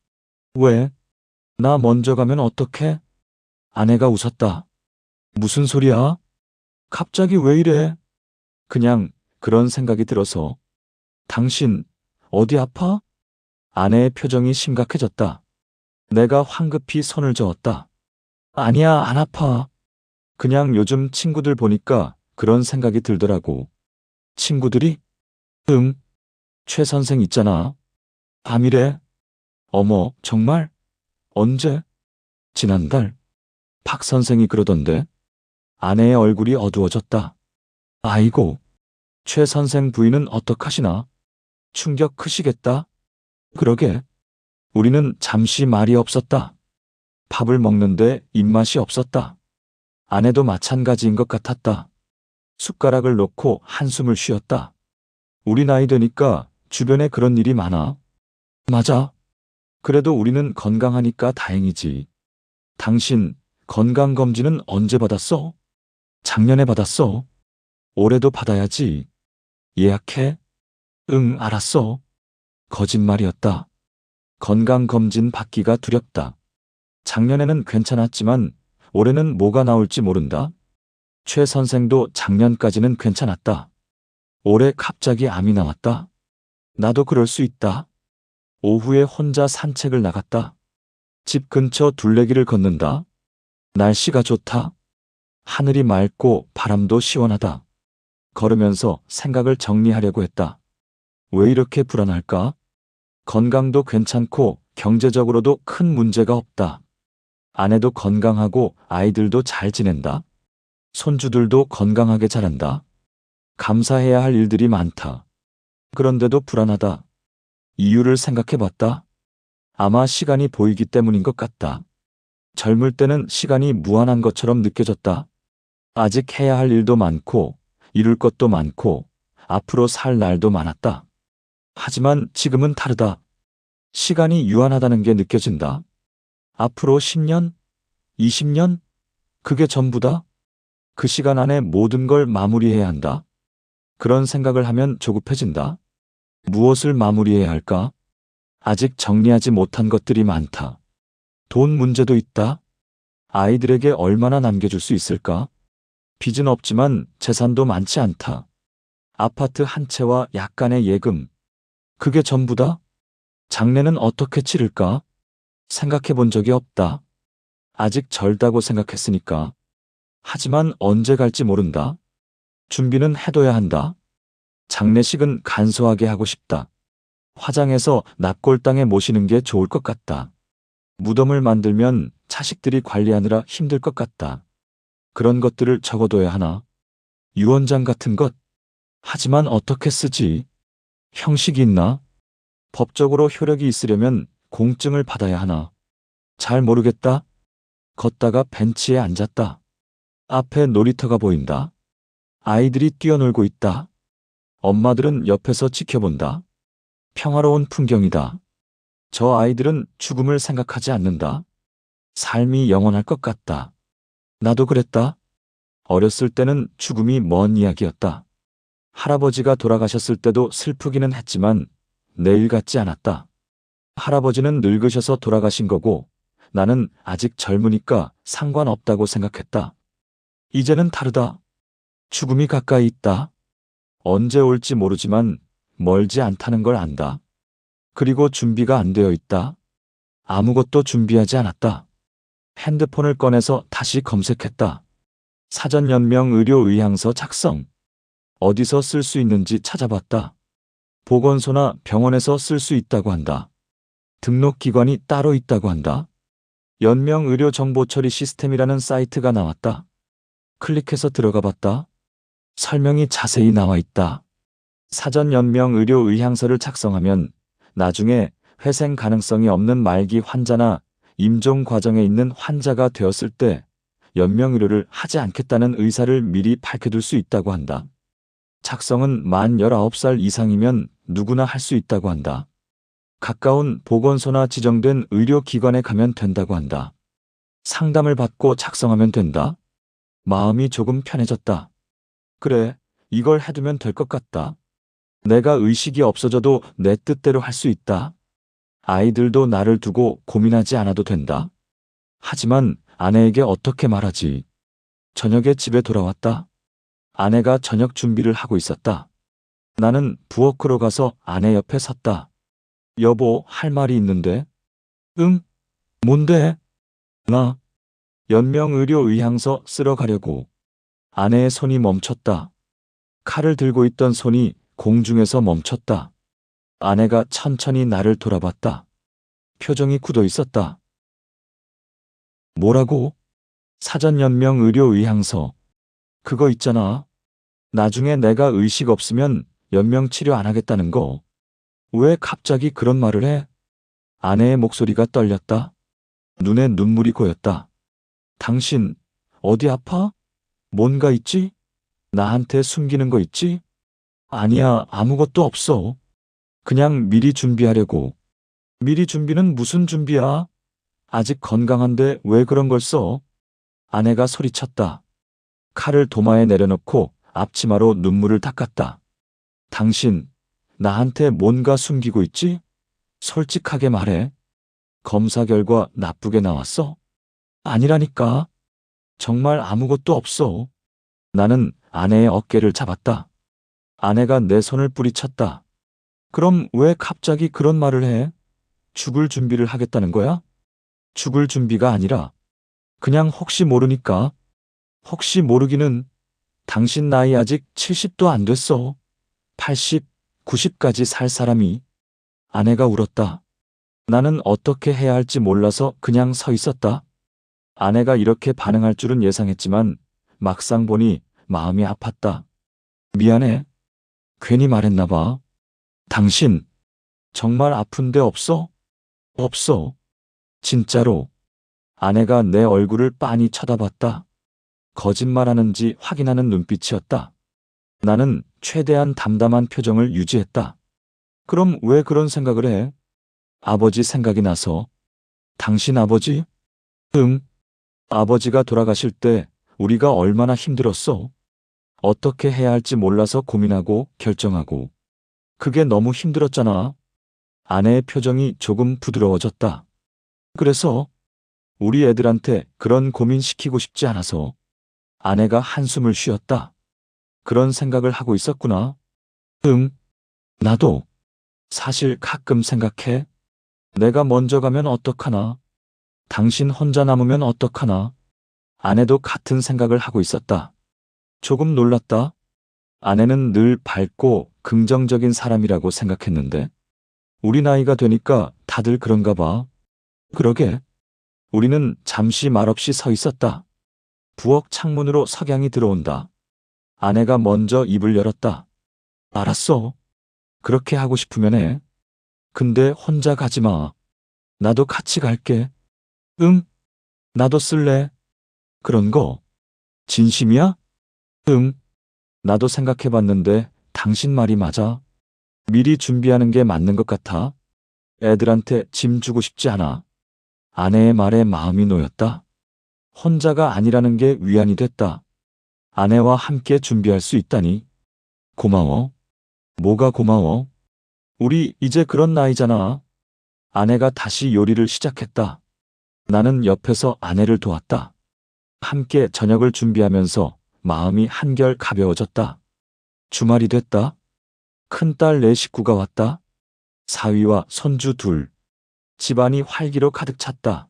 왜? 나 먼저 가면 어떡해? 아내가 웃었다. 무슨 소리야? 갑자기 왜 이래? 그냥 그런 생각이 들어서. 당신, 어디 아파? 아내의 표정이 심각해졌다. 내가 황급히 손을 저었다. 아니야, 안 아파. 그냥 요즘 친구들 보니까 그런 생각이 들더라고. 친구들이? 응. 최 선생 있잖아. 밤이래. 어머, 정말? 언제? 지난달. 박 선생이 그러던데. 아내의 얼굴이 어두워졌다. 아이고, 최 선생 부인은 어떡하시나? 충격 크시겠다. 그러게. 우리는 잠시 말이 없었다. 밥을 먹는데 입맛이 없었다. 아내도 마찬가지인 것 같았다. 숟가락을 놓고 한숨을 쉬었다. 우리 나이 되니까 주변에 그런 일이 많아. 맞아. 그래도 우리는 건강하니까 다행이지. 당신 건강검진은 언제 받았어? 작년에 받았어. 올해도 받아야지. 예약해? 응, 알았어. 거짓말이었다. 건강검진 받기가 두렵다. 작년에는 괜찮았지만 올해는 뭐가 나올지 모른다. 최 선생도 작년까지는 괜찮았다. 올해 갑자기 암이 나왔다. 나도 그럴 수 있다. 오후에 혼자 산책을 나갔다. 집 근처 둘레길을 걷는다. 날씨가 좋다. 하늘이 맑고 바람도 시원하다. 걸으면서 생각을 정리하려고 했다. 왜 이렇게 불안할까? 건강도 괜찮고 경제적으로도 큰 문제가 없다. 아내도 건강하고 아이들도 잘 지낸다. 손주들도 건강하게 자란다. 감사해야 할 일들이 많다. 그런데도 불안하다. 이유를 생각해봤다. 아마 시간이 보이기 때문인 것 같다. 젊을 때는 시간이 무한한 것처럼 느껴졌다. 아직 해야 할 일도 많고, 이룰 것도 많고, 앞으로 살 날도 많았다. 하지만 지금은 다르다. 시간이 유한하다는 게 느껴진다. 앞으로 10년? 20년? 그게 전부다? 그 시간 안에 모든 걸 마무리해야 한다. 그런 생각을 하면 조급해진다. 무엇을 마무리해야 할까? 아직 정리하지 못한 것들이 많다. 돈 문제도 있다. 아이들에게 얼마나 남겨줄 수 있을까? 빚은 없지만 재산도 많지 않다. 아파트 한 채와 약간의 예금. 그게 전부다? 장래는 어떻게 치를까? 생각해 본 적이 없다. 아직 젊다고 생각했으니까. 하지만 언제 갈지 모른다. 준비는 해둬야 한다. 장례식은 간소하게 하고 싶다. 화장해서 납골당에 모시는 게 좋을 것 같다. 무덤을 만들면 자식들이 관리하느라 힘들 것 같다. 그런 것들을 적어둬야 하나? 유언장 같은 것? 하지만 어떻게 쓰지? 형식이 있나? 법적으로 효력이 있으려면 공증을 받아야 하나? 잘 모르겠다. 걷다가 벤치에 앉았다. 앞에 놀이터가 보인다. 아이들이 뛰어놀고 있다. 엄마들은 옆에서 지켜본다. 평화로운 풍경이다. 저 아이들은 죽음을 생각하지 않는다. 삶이 영원할 것 같다. 나도 그랬다. 어렸을 때는 죽음이 먼 이야기였다. 할아버지가 돌아가셨을 때도 슬프기는 했지만 내일 같지 않았다. 할아버지는 늙으셔서 돌아가신 거고 나는 아직 젊으니까 상관없다고 생각했다. 이제는 다르다. 죽음이 가까이 있다. 언제 올지 모르지만 멀지 않다는 걸 안다. 그리고 준비가 안 되어 있다. 아무것도 준비하지 않았다. 핸드폰을 꺼내서 다시 검색했다. 사전연명 의료의향서 작성. 어디서 쓸 수 있는지 찾아봤다. 보건소나 병원에서 쓸 수 있다고 한다. 등록기관이 따로 있다고 한다. 연명의료정보처리 시스템이라는 사이트가 나왔다. 클릭해서 들어가 봤다. 설명이 자세히 나와 있다. 사전연명의료의향서를 작성하면 나중에 회생 가능성이 없는 말기 환자나 임종 과정에 있는 환자가 되었을 때 연명의료를 하지 않겠다는 의사를 미리 밝혀둘 수 있다고 한다. 작성은 만 19살 이상이면 누구나 할 수 있다고 한다. 가까운 보건소나 지정된 의료기관에 가면 된다고 한다. 상담을 받고 작성하면 된다. 마음이 조금 편해졌다. 그래, 이걸 해두면 될 것 같다. 내가 의식이 없어져도 내 뜻대로 할 수 있다. 아이들도 나를 두고 고민하지 않아도 된다. 하지만 아내에게 어떻게 말하지? 저녁에 집에 돌아왔다. 아내가 저녁 준비를 하고 있었다. 나는 부엌으로 가서 아내 옆에 섰다. 여보, 할 말이 있는데. 응? 뭔데? 나 연명의료의향서 쓰러 가려고. 아내의 손이 멈췄다. 칼을 들고 있던 손이 공중에서 멈췄다. 아내가 천천히 나를 돌아봤다. 표정이 굳어 있었다. 뭐라고? 사전연명의료의향서. 그거 있잖아. 나중에 내가 의식 없으면 연명치료 안 하겠다는 거. 왜 갑자기 그런 말을 해? 아내의 목소리가 떨렸다. 눈에 눈물이 고였다. 당신, 어디 아파? 뭔가 있지? 나한테 숨기는 거 있지? 아니야, 아무것도 없어. 그냥 미리 준비하려고. 미리 준비는 무슨 준비야? 아직 건강한데 왜 그런 걸 써? 아내가 소리쳤다. 칼을 도마에 내려놓고 앞치마로 눈물을 닦았다. 당신, 나한테 뭔가 숨기고 있지? 솔직하게 말해. 검사 결과 나쁘게 나왔어? 아니라니까. 정말 아무것도 없어. 나는 아내의 어깨를 잡았다. 아내가 내 손을 뿌리쳤다. 그럼 왜 갑자기 그런 말을 해? 죽을 준비를 하겠다는 거야? 죽을 준비가 아니라 그냥 혹시 모르니까. 혹시 모르기는 당신 나이 아직 70도 안 됐어. 80, 90까지 살 사람이. 아내가 울었다. 나는 어떻게 해야 할지 몰라서 그냥 서 있었다. 아내가 이렇게 반응할 줄은 예상했지만 막상 보니 마음이 아팠다. 미안해. 괜히 말했나 봐. 당신, 정말 아픈 데 없어? 없어. 진짜로. 아내가 내 얼굴을 빤히 쳐다봤다. 거짓말하는지 확인하는 눈빛이었다. 나는 최대한 담담한 표정을 유지했다. 그럼 왜 그런 생각을 해? 아버지 생각이 나서. 당신 아버지? 응. 아버지가 돌아가실 때 우리가 얼마나 힘들었어. 어떻게 해야 할지 몰라서 고민하고 결정하고. 그게 너무 힘들었잖아. 아내의 표정이 조금 부드러워졌다. 그래서 우리 애들한테 그런 고민 시키고 싶지 않아서. 아내가 한숨을 쉬었다. 그런 생각을 하고 있었구나. 응. 나도. 사실 가끔 생각해. 내가 먼저 가면 어떡하나. 당신 혼자 남으면 어떡하나. 아내도 같은 생각을 하고 있었다. 조금 놀랐다. 아내는 늘 밝고 긍정적인 사람이라고 생각했는데 우리 나이가 되니까 다들 그런가 봐. 그러게. 우리는 잠시 말없이 서 있었다. 부엌 창문으로 석양이 들어온다. 아내가 먼저 입을 열었다. 알았어. 그렇게 하고 싶으면 해. 근데 혼자 가지 마. 나도 같이 갈게. 응? 나도 쓸래. 그런 거. 진심이야? 응. 나도 생각해봤는데 당신 말이 맞아. 미리 준비하는 게 맞는 것 같아. 애들한테 짐 주고 싶지 않아. 아내의 말에 마음이 놓였다. 혼자가 아니라는 게 위안이 됐다. 아내와 함께 준비할 수 있다니. 고마워. 뭐가 고마워? 우리 이제 그런 나이잖아. 아내가 다시 요리를 시작했다. 나는 옆에서 아내를 도왔다. 함께 저녁을 준비하면서 마음이 한결 가벼워졌다. 주말이 됐다. 큰딸 네 식구가 왔다. 사위와 손주 둘. 집안이 활기로 가득 찼다.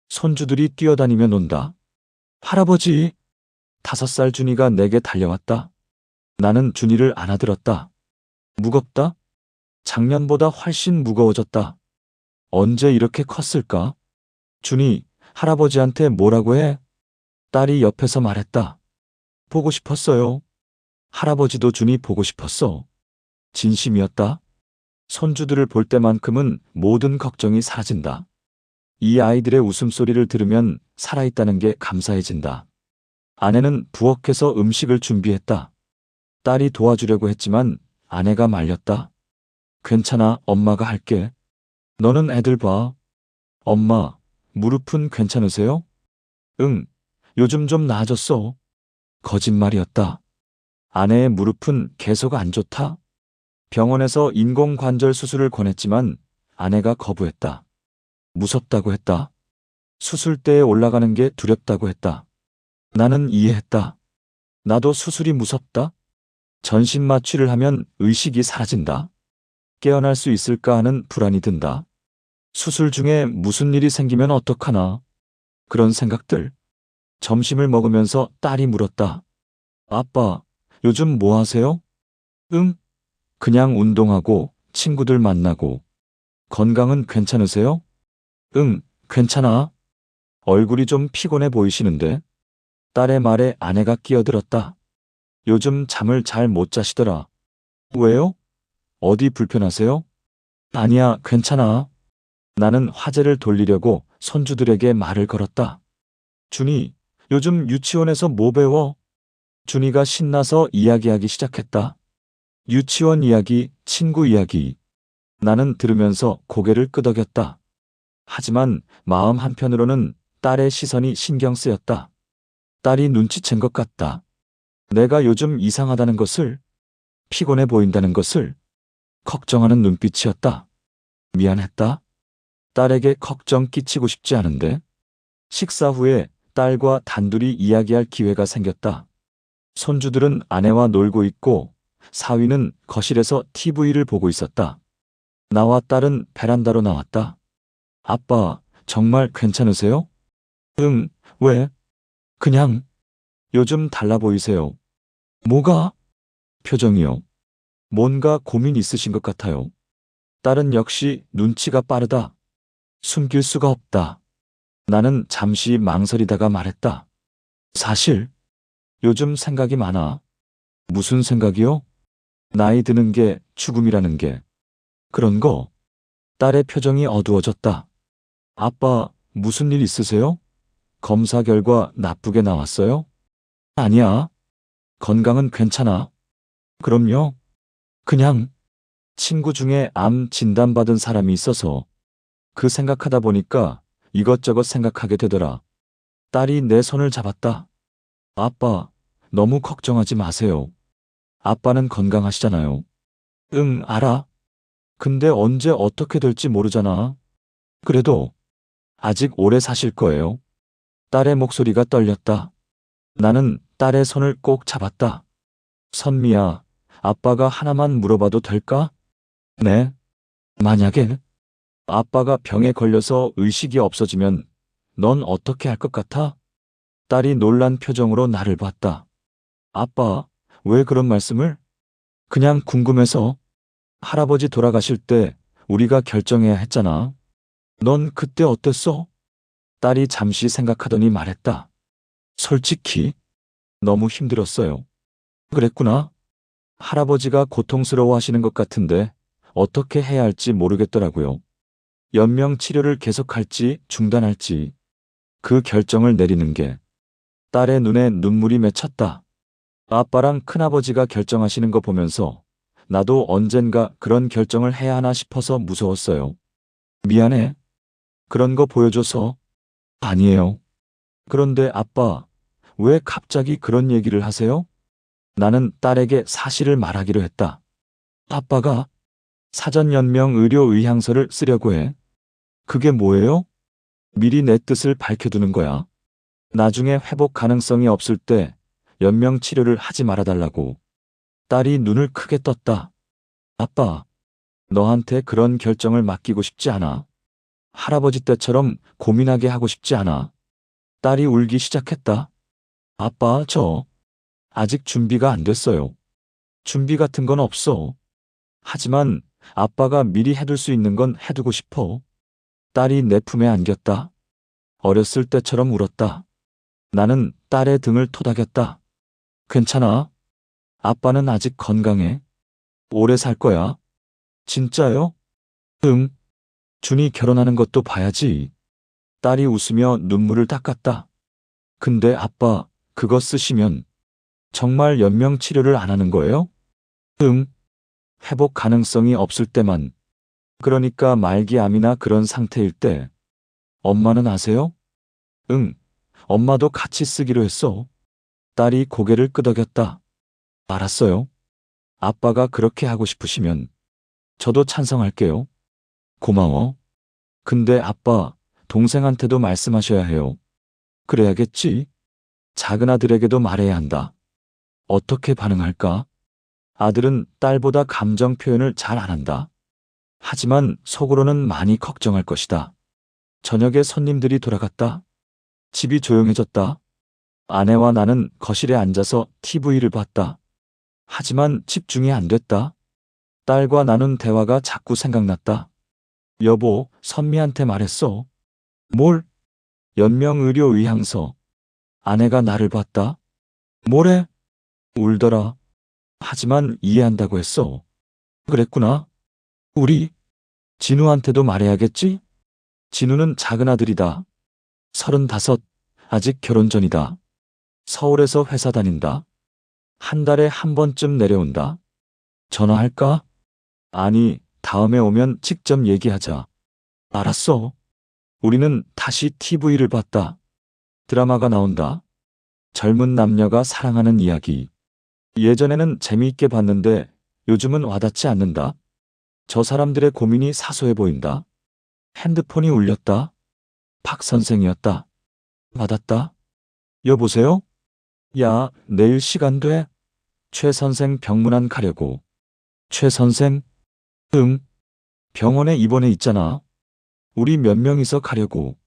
손주들이 뛰어다니며 논다. 할아버지! 5살 준이가 내게 달려왔다. 나는 준이를 안아들었다. 무겁다? 작년보다 훨씬 무거워졌다. 언제 이렇게 컸을까? 준이, 할아버지한테 뭐라고 해? 딸이 옆에서 말했다. 보고 싶었어요. 할아버지도 준이 보고 싶었어. 진심이었다. 손주들을 볼 때만큼은 모든 걱정이 사라진다. 이 아이들의 웃음소리를 들으면 살아있다는 게 감사해진다. 아내는 부엌에서 음식을 준비했다. 딸이 도와주려고 했지만 아내가 말렸다. 괜찮아, 엄마가 할게. 너는 애들 봐. 엄마, 무릎은 괜찮으세요? 응, 요즘 좀 나아졌어. 거짓말이었다. 아내의 무릎은 계속 안 좋다. 병원에서 인공관절 수술을 권했지만 아내가 거부했다. 무섭다고 했다. 수술대에 올라가는 게 두렵다고 했다. 나는 이해했다. 나도 수술이 무섭다. 전신 마취를 하면 의식이 사라진다. 깨어날 수 있을까 하는 불안이 든다. 수술 중에 무슨 일이 생기면 어떡하나. 그런 생각들. 점심을 먹으면서 딸이 물었다. 아빠, 요즘 뭐 하세요? 응? 그냥 운동하고 친구들 만나고. 건강은 괜찮으세요? 응, 괜찮아. 얼굴이 좀 피곤해 보이시는데. 딸의 말에 아내가 끼어들었다. 요즘 잠을 잘 못 자시더라. 왜요? 어디 불편하세요? 아니야, 괜찮아. 나는 화제를 돌리려고 손주들에게 말을 걸었다. 준이, 요즘 유치원에서 뭐 배워? 준이가 신나서 이야기하기 시작했다. 유치원 이야기, 친구 이야기. 나는 들으면서 고개를 끄덕였다. 하지만 마음 한편으로는 딸의 시선이 신경 쓰였다. 딸이 눈치챈 것 같다. 내가 요즘 이상하다는 것을, 피곤해 보인다는 것을 걱정하는 눈빛이었다. 미안했다. 딸에게 걱정 끼치고 싶지 않은데. 식사 후에 딸과 단둘이 이야기할 기회가 생겼다. 손주들은 아내와 놀고 있고 사위는 거실에서 TV를 보고 있었다. 나와 딸은 베란다로 나왔다. 아빠, 정말 괜찮으세요? 응, 왜? 그냥 요즘 달라 보이세요. 뭐가? 표정이요. 뭔가 고민 있으신 것 같아요. 딸은 역시 눈치가 빠르다. 숨길 수가 없다. 나는 잠시 망설이다가 말했다. 사실 요즘 생각이 많아. 무슨 생각이요? 나이 드는 게, 죽음이라는 게. 그런 거. 딸의 표정이 어두워졌다. 아빠, 무슨 일 있으세요? 검사 결과 나쁘게 나왔어요? 아니야. 건강은 괜찮아. 그럼요. 그냥 친구 중에 암 진단받은 사람이 있어서 그 생각하다 보니까 이것저것 생각하게 되더라. 딸이 내 손을 잡았다. 아빠, 너무 걱정하지 마세요. 아빠는 건강하시잖아요. 응, 알아. 근데 언제 어떻게 될지 모르잖아. 그래도 아직 오래 사실 거예요. 딸의 목소리가 떨렸다. 나는 딸의 손을 꼭 잡았다. 선미야, 아빠가 하나만 물어봐도 될까? 네. 만약에 아빠가 병에 걸려서 의식이 없어지면 넌 어떻게 할 것 같아? 딸이 놀란 표정으로 나를 봤다. 아빠, 왜 그런 말씀을? 그냥 궁금해서. 할아버지 돌아가실 때 우리가 결정해야 했잖아. 넌 그때 어땠어? 딸이 잠시 생각하더니 말했다. 솔직히 너무 힘들었어요. 그랬구나. 할아버지가 고통스러워 하시는 것 같은데 어떻게 해야 할지 모르겠더라고요. 연명 치료를 계속할지 중단할지 그 결정을 내리는 게 딸의 눈에 눈물이 맺혔다. 아빠랑 큰아버지가 결정하시는 거 보면서 나도 언젠가 그런 결정을 해야 하나 싶어서 무서웠어요. 미안해. 그런 거 보여줘서. 아니에요. 그런데 아빠, 왜 갑자기 그런 얘기를 하세요? 나는 딸에게 사실을 말하기로 했다. 아빠가 사전연명 의료의향서를 쓰려고 해. 그게 뭐예요? 미리 내 뜻을 밝혀두는 거야. 나중에 회복 가능성이 없을 때 연명 치료를 하지 말아달라고. 딸이 눈을 크게 떴다. 아빠, 너한테 그런 결정을 맡기고 싶지 않아. 할아버지 때처럼 고민하게 하고 싶지 않아. 딸이 울기 시작했다. 아빠, 저 아직 준비가 안 됐어요. 준비 같은 건 없어. 하지만 아빠가 미리 해둘 수 있는 건 해두고 싶어. 딸이 내 품에 안겼다. 어렸을 때처럼 울었다. 나는 딸의 등을 토닥였다. 괜찮아. 아빠는 아직 건강해. 오래 살 거야. 진짜요? 응. 준이 결혼하는 것도 봐야지. 딸이 웃으며 눈물을 닦았다. 근데 아빠, 그거 쓰시면 정말 연명 치료를 안 하는 거예요? 응. 회복 가능성이 없을 때만. 그러니까 말기암이나 그런 상태일 때. 엄마는 아세요? 응. 엄마도 같이 쓰기로 했어. 딸이 고개를 끄덕였다. 알았어요. 아빠가 그렇게 하고 싶으시면 저도 찬성할게요. 고마워. 근데 아빠, 동생한테도 말씀하셔야 해요. 그래야겠지. 작은 아들에게도 말해야 한다. 어떻게 반응할까? 아들은 딸보다 감정 표현을 잘 안 한다. 하지만 속으로는 많이 걱정할 것이다. 저녁에 손님들이 돌아갔다. 집이 조용해졌다. 아내와 나는 거실에 앉아서 TV를 봤다. 하지만 집중이 안 됐다. 딸과 나눈 대화가 자꾸 생각났다. 여보, 선미한테 말했어. 뭘? 연명의료의향서. 아내가 나를 봤다. 뭐래? 울더라. 하지만 이해한다고 했어. 그랬구나. 우리 진우한테도 말해야겠지? 진우는 작은 아들이다. 35, 아직 결혼 전이다. 서울에서 회사 다닌다. 한 달에 한 번쯤 내려온다. 전화할까? 아니, 다음에 오면 직접 얘기하자. 알았어. 우리는 다시 TV를 봤다. 드라마가 나온다. 젊은 남녀가 사랑하는 이야기. 예전에는 재미있게 봤는데 요즘은 와닿지 않는다. 저 사람들의 고민이 사소해 보인다. 핸드폰이 울렸다. 박 선생이었다. 받았다. 여보세요? 야, 내일 시간 돼? 최 선생 병문안 가려고. 최 선생? 응. 병원에 입원해 있잖아. 우리 몇 명이서 가려고.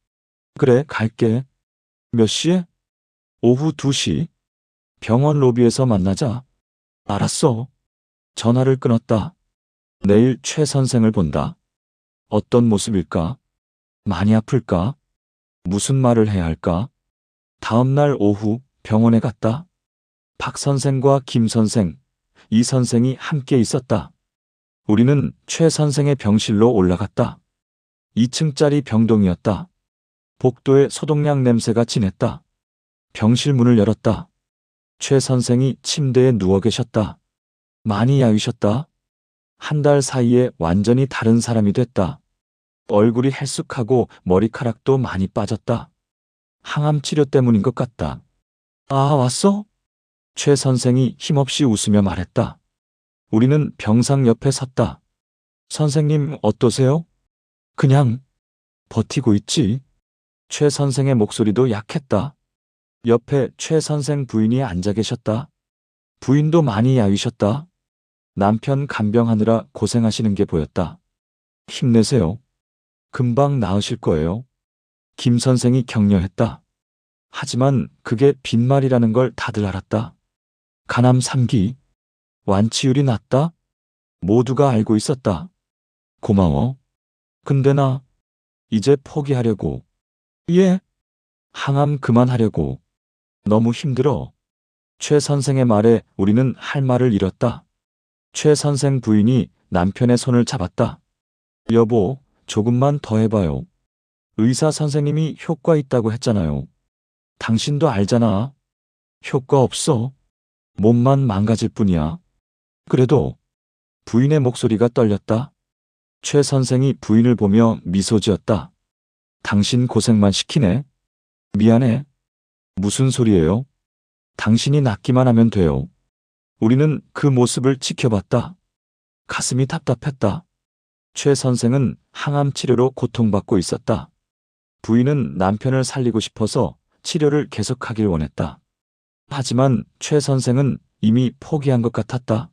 그래, 갈게. 몇 시에? 오후 2시. 병원 로비에서 만나자. 알았어. 전화를 끊었다. 내일 최 선생을 본다. 어떤 모습일까? 많이 아플까? 무슨 말을 해야 할까? 다음 날 오후 병원에 갔다. 박 선생과 김 선생, 이 선생이 함께 있었다. 우리는 최 선생의 병실로 올라갔다. 2층짜리 병동이었다. 복도에 소독약 냄새가 진했다. 병실 문을 열었다. 최 선생이 침대에 누워 계셨다. 많이 야위셨다. 한 달 사이에 완전히 다른 사람이 됐다. 얼굴이 헬쑥하고 머리카락도 많이 빠졌다. 항암 치료 때문인 것 같다. 아, 왔어? 최 선생이 힘없이 웃으며 말했다. 우리는 병상 옆에 섰다. 선생님, 어떠세요? 그냥 버티고 있지. 최 선생의 목소리도 약했다. 옆에 최 선생 부인이 앉아 계셨다. 부인도 많이 야위셨다. 남편 간병하느라 고생하시는 게 보였다. 힘내세요. 금방 나으실 거예요. 김 선생이 격려했다. 하지만 그게 빈말이라는 걸 다들 알았다. 간암 3기. 완치율이 낮다? 모두가 알고 있었다. 고마워. 근데 나 이제 포기하려고. 예? 항암 그만하려고. 너무 힘들어. 최 선생의 말에 우리는 할 말을 잃었다. 최 선생 부인이 남편의 손을 잡았다. 여보, 조금만 더 해봐요. 의사 선생님이 효과 있다고 했잖아요. 당신도 알잖아. 효과 없어. 몸만 망가질 뿐이야. 그래도 부인의 목소리가 떨렸다. 최 선생이 부인을 보며 미소 지었다. 당신 고생만 시키네. 미안해. 무슨 소리예요? 당신이 낫기만 하면 돼요. 우리는 그 모습을 지켜봤다. 가슴이 답답했다. 최 선생은 항암 치료로 고통받고 있었다. 부인은 남편을 살리고 싶어서 치료를 계속하길 원했다. 하지만 최 선생은 이미 포기한 것 같았다.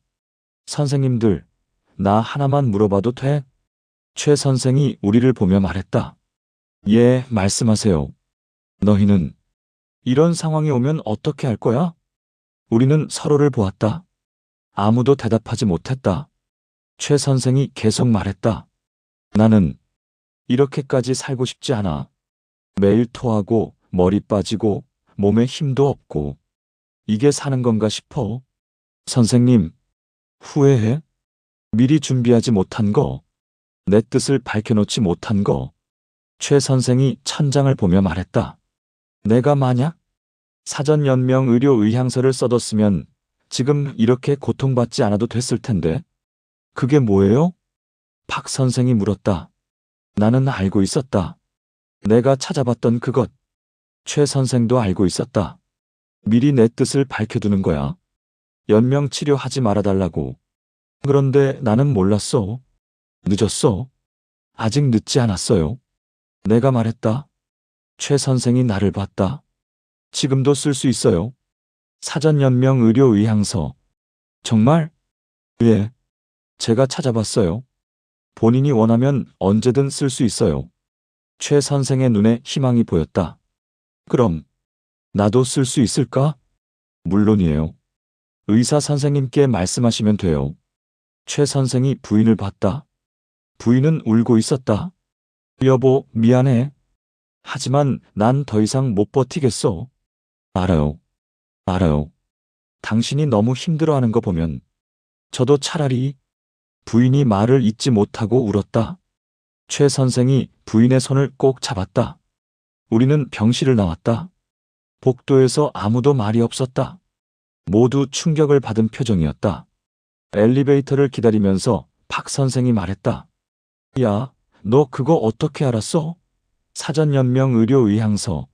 선생님들, 나 하나만 물어봐도 돼? 최 선생이 우리를 보며 말했다. 예, 말씀하세요. 너희는 이런 상황이 오면 어떻게 할 거야? 우리는 서로를 보았다. 아무도 대답하지 못했다. 최 선생이 계속 말했다. 나는 이렇게까지 살고 싶지 않아. 매일 토하고 머리 빠지고 몸에 힘도 없고 이게 사는 건가 싶어. 선생님, 후회해? 미리 준비하지 못한 거, 내 뜻을 밝혀놓지 못한 거. 최 선생이 천장을 보며 말했다. 내가 만약 사전연명 의료 의향서를 써뒀으면 지금 이렇게 고통받지 않아도 됐을 텐데. 그게 뭐예요? 박 선생이 물었다. 나는 알고 있었다. 내가 찾아봤던 그것. 최 선생도 알고 있었다. 미리 내 뜻을 밝혀두는 거야. 연명 치료하지 말아달라고. 그런데 나는 몰랐어. 늦었어. 아직 늦지 않았어요. 내가 말했다. 최 선생이 나를 봤다. 지금도 쓸 수 있어요. 사전연명 의료 의향서. 정말? 예. 제가 찾아봤어요. 본인이 원하면 언제든 쓸 수 있어요. 최 선생의 눈에 희망이 보였다. 그럼 나도 쓸 수 있을까? 물론이에요. 의사 선생님께 말씀하시면 돼요. 최 선생이 부인을 봤다. 부인은 울고 있었다. 여보, 미안해. 하지만 난 더 이상 못 버티겠어. 알아요. 알아요. 당신이 너무 힘들어하는 거 보면 저도 차라리. 부인이 말을 잇지 못하고 울었다. 최 선생이 부인의 손을 꼭 잡았다. 우리는 병실을 나왔다. 복도에서 아무도 말이 없었다. 모두 충격을 받은 표정이었다. 엘리베이터를 기다리면서 박 선생이 말했다. 야, 너 그거 어떻게 알았어? 사전연명 의료 의향서.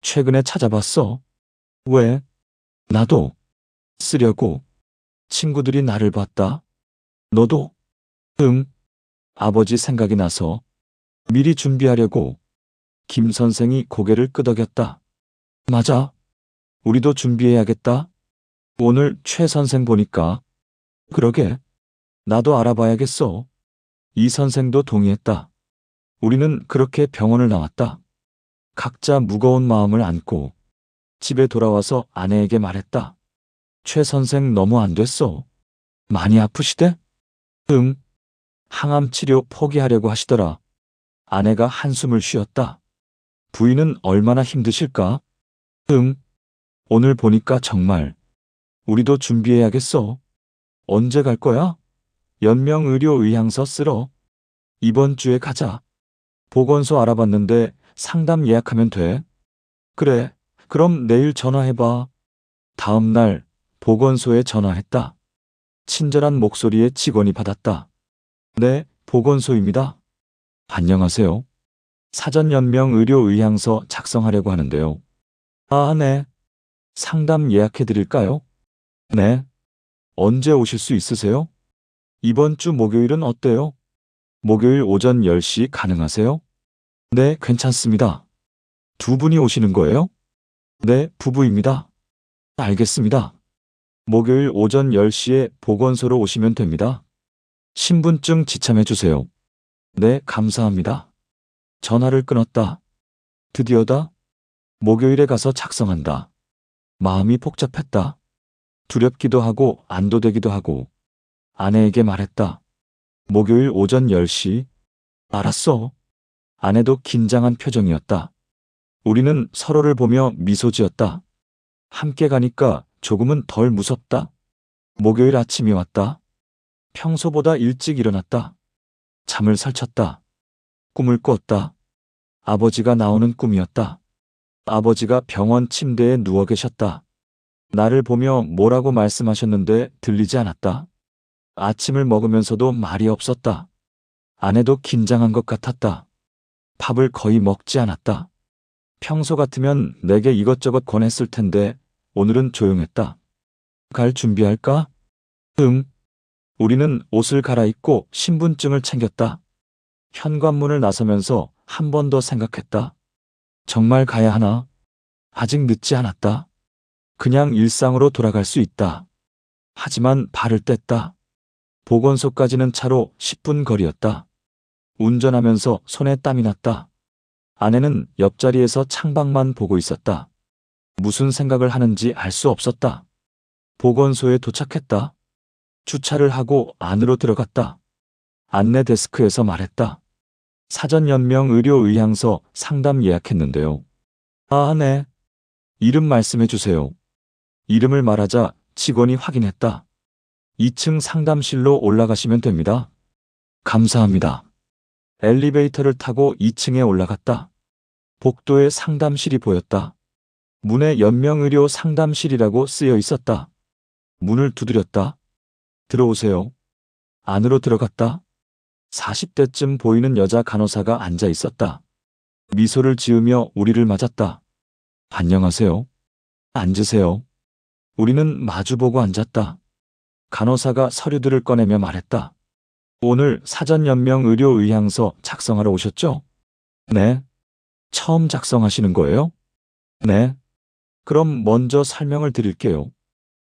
최근에 찾아봤어. 왜? 나도 쓰려고. 친구들이 나를 봤다. 너도? 아버지 생각이 나서 미리 준비하려고. 김 선생이 고개를 끄덕였다. 맞아. 우리도 준비해야겠다. 오늘 최 선생 보니까. 그러게. 나도 알아봐야겠어. 이 선생도 동의했다. 우리는 그렇게 병원을 나왔다. 각자 무거운 마음을 안고 집에 돌아와서 아내에게 말했다. 최 선생 너무 안 됐어. 많이 아프시대? 항암 치료 포기하려고 하시더라. 아내가 한숨을 쉬었다. 부인은 얼마나 힘드실까? 오늘 보니까 정말 우리도 준비해야겠어. 언제 갈 거야? 연명의료의향서 쓰러. 이번 주에 가자. 보건소 알아봤는데 상담 예약하면 돼. 그래. 그럼 내일 전화해봐. 다음 날 보건소에 전화했다. 친절한 목소리의 직원이 받았다. 네, 보건소입니다. 안녕하세요. 사전연명의료의향서 작성하려고 하는데요. 아, 네. 상담 예약해드릴까요? 네. 언제 오실 수 있으세요? 이번 주 목요일은 어때요? 목요일 오전 10시 가능하세요? 네, 괜찮습니다. 두 분이 오시는 거예요? 네, 부부입니다. 알겠습니다. 목요일 오전 10시에 보건소로 오시면 됩니다. 신분증 지참해 주세요. 네, 감사합니다. 전화를 끊었다. 드디어다. 목요일에 가서 작성한다. 마음이 복잡했다. 두렵기도 하고 안도되기도 하고 아내에게 말했다. 목요일 오전 10시. 알았어. 아내도 긴장한 표정이었다. 우리는 서로를 보며 미소 지었다. 함께 가니까 조금은 덜 무섭다. 목요일 아침이 왔다. 평소보다 일찍 일어났다. 잠을 설쳤다. 꿈을 꿨다. 아버지가 나오는 꿈이었다. 아버지가 병원 침대에 누워 계셨다. 나를 보며 뭐라고 말씀하셨는데 들리지 않았다. 아침을 먹으면서도 말이 없었다. 아내도 긴장한 것 같았다. 밥을 거의 먹지 않았다. 평소 같으면 내게 이것저것 권했을 텐데 오늘은 조용했다. 갈 준비할까? 우리는 옷을 갈아입고 신분증을 챙겼다. 현관문을 나서면서 한 번 더 생각했다. 정말 가야 하나? 아직 늦지 않았다. 그냥 일상으로 돌아갈 수 있다. 하지만 발을 뗐다. 보건소까지는 차로 10분 거리였다. 운전하면서 손에 땀이 났다. 아내는 옆자리에서 창밖만 보고 있었다. 무슨 생각을 하는지 알 수 없었다. 보건소에 도착했다. 주차를 하고 안으로 들어갔다. 안내 데스크에서 말했다. 사전연명의료의향서 상담 예약했는데요. 아, 네. 이름 말씀해 주세요. 이름을 말하자 직원이 확인했다. 2층 상담실로 올라가시면 됩니다. 감사합니다. 엘리베이터를 타고 2층에 올라갔다. 복도에 상담실이 보였다. 문에 연명의료 상담실이라고 쓰여 있었다. 문을 두드렸다. 들어오세요. 안으로 들어갔다. 40대쯤 보이는 여자 간호사가 앉아 있었다. 미소를 지으며 우리를 맞았다. 안녕하세요. 앉으세요. 우리는 마주보고 앉았다. 간호사가 서류들을 꺼내며 말했다. 오늘 사전연명의료의향서 작성하러 오셨죠? 네. 처음 작성하시는 거예요? 네. 그럼 먼저 설명을 드릴게요.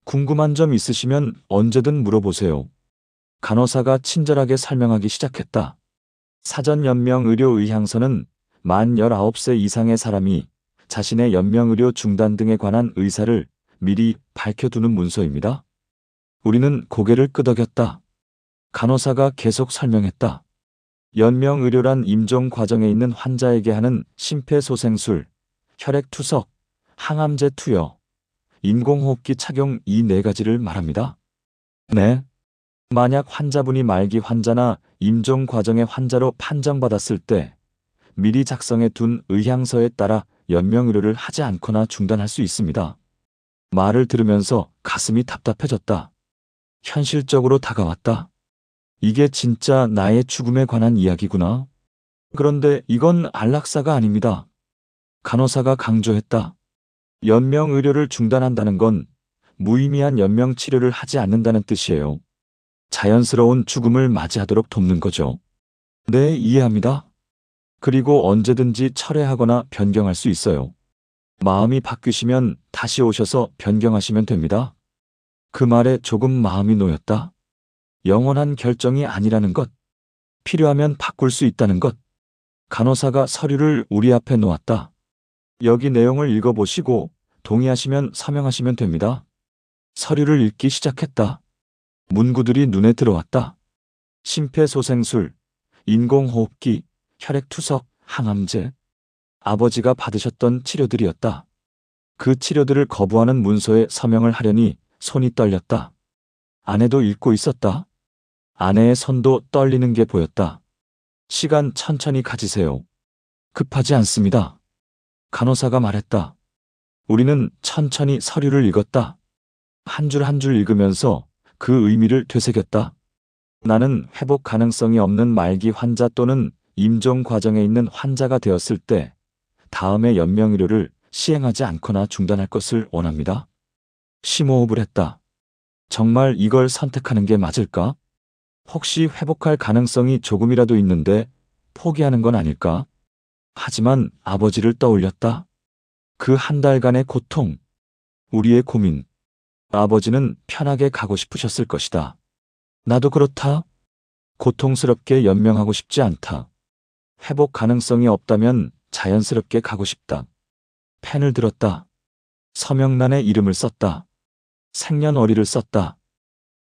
궁금한 점 있으시면 언제든 물어보세요. 간호사가 친절하게 설명하기 시작했다. 사전연명의료의향서는 만 19세 이상의 사람이 자신의 연명의료 중단 등에 관한 의사를 미리 밝혀두는 문서입니다. 우리는 고개를 끄덕였다. 간호사가 계속 설명했다. 연명의료란 임종 과정에 있는 환자에게 하는 심폐소생술, 혈액투석, 항암제 투여, 인공호흡기 착용 이 4가지를 말합니다. 네. 만약 환자분이 말기 환자나 임종 과정의 환자로 판정받았을 때 미리 작성해 둔 의향서에 따라 연명의료를 하지 않거나 중단할 수 있습니다. 말을 들으면서 가슴이 답답해졌다. 현실적으로 다가왔다. 이게 진짜 나의 죽음에 관한 이야기구나. 그런데 이건 안락사가 아닙니다. 간호사가 강조했다. 연명의료를 중단한다는 건 무의미한 연명치료를 하지 않는다는 뜻이에요. 자연스러운 죽음을 맞이하도록 돕는 거죠. 네, 이해합니다. 그리고 언제든지 철회하거나 변경할 수 있어요. 마음이 바뀌시면 다시 오셔서 변경하시면 됩니다. 그 말에 조금 마음이 놓였다. 영원한 결정이 아니라는 것. 필요하면 바꿀 수 있다는 것. 간호사가 서류를 우리 앞에 놓았다. 여기 내용을 읽어보시고 동의하시면 서명하시면 됩니다. 서류를 읽기 시작했다. 문구들이 눈에 들어왔다. 심폐소생술, 인공호흡기, 혈액투석, 항암제. 아버지가 받으셨던 치료들이었다. 그 치료들을 거부하는 문서에 서명을 하려니 손이 떨렸다. 아내도 읽고 있었다. 아내의 손도 떨리는 게 보였다. 시간 천천히 가지세요. 급하지 않습니다. 간호사가 말했다. 우리는 천천히 서류를 읽었다. 한 줄 한 줄 읽으면서 그 의미를 되새겼다. 나는 회복 가능성이 없는 말기 환자 또는 임종 과정에 있는 환자가 되었을 때 다음의 연명의료를 시행하지 않거나 중단할 것을 원합니다. 심호흡을 했다. 정말 이걸 선택하는 게 맞을까? 혹시 회복할 가능성이 조금이라도 있는데 포기하는 건 아닐까? 하지만 아버지를 떠올렸다. 그 한 달간의 고통, 우리의 고민. 아버지는 편하게 가고 싶으셨을 것이다. 나도 그렇다. 고통스럽게 연명하고 싶지 않다. 회복 가능성이 없다면 자연스럽게 가고 싶다. 펜을 들었다. 서명란에 이름을 썼다. 생년월일을 썼다.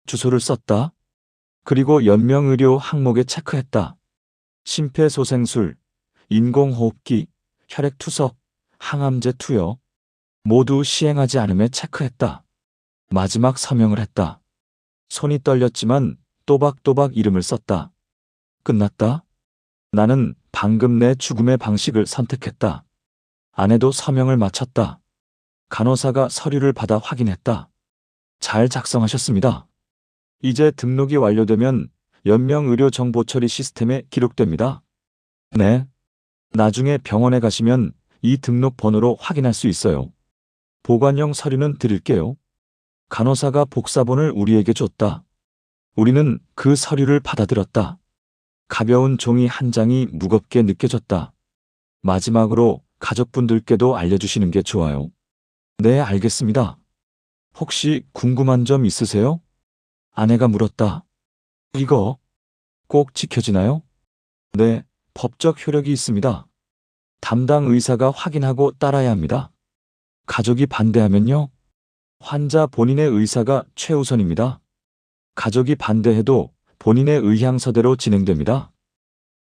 주소를 썼다. 그리고 연명의료 항목에 체크했다. 심폐소생술, 인공호흡기, 혈액투석, 항암제 투여 모두 시행하지 않음에 체크했다. 마지막 서명을 했다. 손이 떨렸지만 또박또박 이름을 썼다. 끝났다. 나는 방금 내 죽음의 방식을 선택했다. 아내도 서명을 마쳤다. 간호사가 서류를 받아 확인했다. 잘 작성하셨습니다. 이제 등록이 완료되면 연명의료 정보 처리 시스템에 기록됩니다. 네. 나중에 병원에 가시면 이 등록 번호로 확인할 수 있어요. 보관용 서류는 드릴게요. 간호사가 복사본을 우리에게 줬다. 우리는 그 서류를 받아들었다. 가벼운 종이 한 장이 무겁게 느껴졌다. 마지막으로 가족분들께도 알려주시는 게 좋아요. 네, 알겠습니다. 혹시 궁금한 점 있으세요? 아내가 물었다. 이거 꼭 지켜지나요? 네, 법적 효력이 있습니다. 담당 의사가 확인하고 따라야 합니다. 가족이 반대하면요? 환자 본인의 의사가 최우선입니다. 가족이 반대해도 본인의 의향서대로 진행됩니다.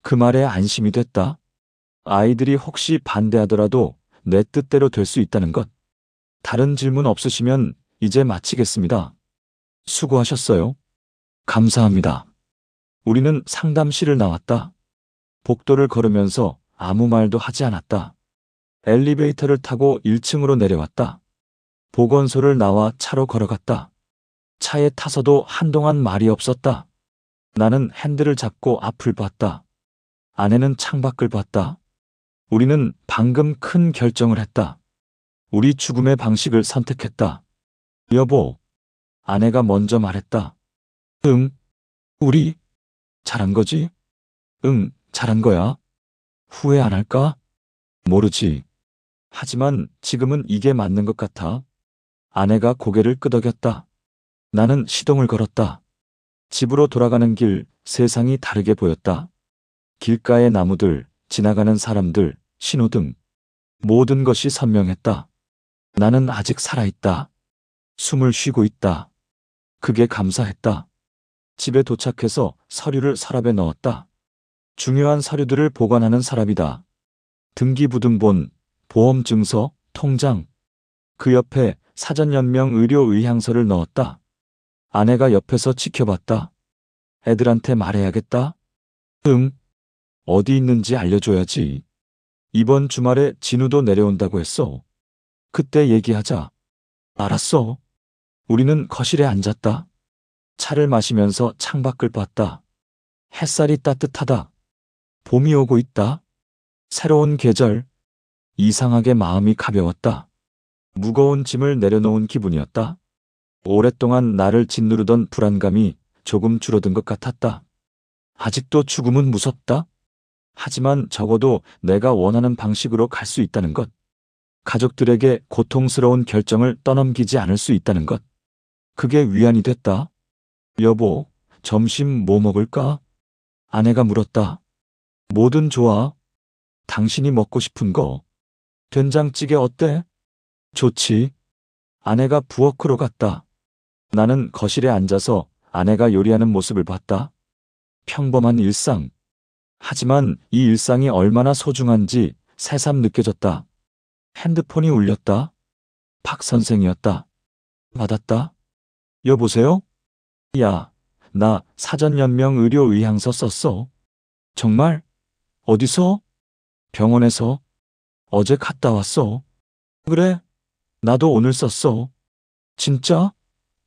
그 말에 안심이 됐다. 아이들이 혹시 반대하더라도 내 뜻대로 될 수 있다는 것. 다른 질문 없으시면 이제 마치겠습니다. 수고하셨어요. 감사합니다. 우리는 상담실을 나왔다. 복도를 걸으면서 아무 말도 하지 않았다. 엘리베이터를 타고 1층으로 내려왔다. 보건소를 나와 차로 걸어갔다. 차에 타서도 한동안 말이 없었다. 나는 핸들을 잡고 앞을 봤다. 아내는 창밖을 봤다. 우리는 방금 큰 결정을 했다. 우리 죽음의 방식을 선택했다. 여보, 아내가 먼저 말했다. 응, 우리 잘한 거지? 응, 잘한 거야. 후회 안 할까? 모르지. 하지만 지금은 이게 맞는 것 같아. 아내가 고개를 끄덕였다. 나는 시동을 걸었다. 집으로 돌아가는 길, 세상이 다르게 보였다. 길가의 나무들, 지나가는 사람들, 신호등. 모든 것이 선명했다. 나는 아직 살아있다. 숨을 쉬고 있다. 그게 감사했다. 집에 도착해서 서류를 서랍에 넣었다. 중요한 서류들을 보관하는 서랍이다. 등기부등본, 보험증서, 통장. 그 옆에 사전연명 의료 의향서를 넣었다. 아내가 옆에서 지켜봤다. 애들한테 말해야겠다. 응. 어디 있는지 알려줘야지. 이번 주말에 진우도 내려온다고 했어. 그때 얘기하자. 알았어. 우리는 거실에 앉았다. 차를 마시면서 창밖을 봤다. 햇살이 따뜻하다. 봄이 오고 있다. 새로운 계절. 이상하게 마음이 가벼웠다. 무거운 짐을 내려놓은 기분이었다. 오랫동안 나를 짓누르던 불안감이 조금 줄어든 것 같았다. 아직도 죽음은 무섭다. 하지만 적어도 내가 원하는 방식으로 갈 수 있다는 것. 가족들에게 고통스러운 결정을 떠넘기지 않을 수 있다는 것. 그게 위안이 됐다. 여보, 점심 뭐 먹을까? 아내가 물었다. 뭐든 좋아. 당신이 먹고 싶은 거. 된장찌개 어때? 좋지. 아내가 부엌으로 갔다. 나는 거실에 앉아서 아내가 요리하는 모습을 봤다. 평범한 일상. 하지만 이 일상이 얼마나 소중한지 새삼 느껴졌다. 핸드폰이 울렸다. 박 선생이었다. 받았다. 여보세요? 야, 나 사전연명 의료 의향서 썼어. 정말? 어디서? 병원에서. 어제 갔다 왔어. 그래? 나도 오늘 썼어. 진짜?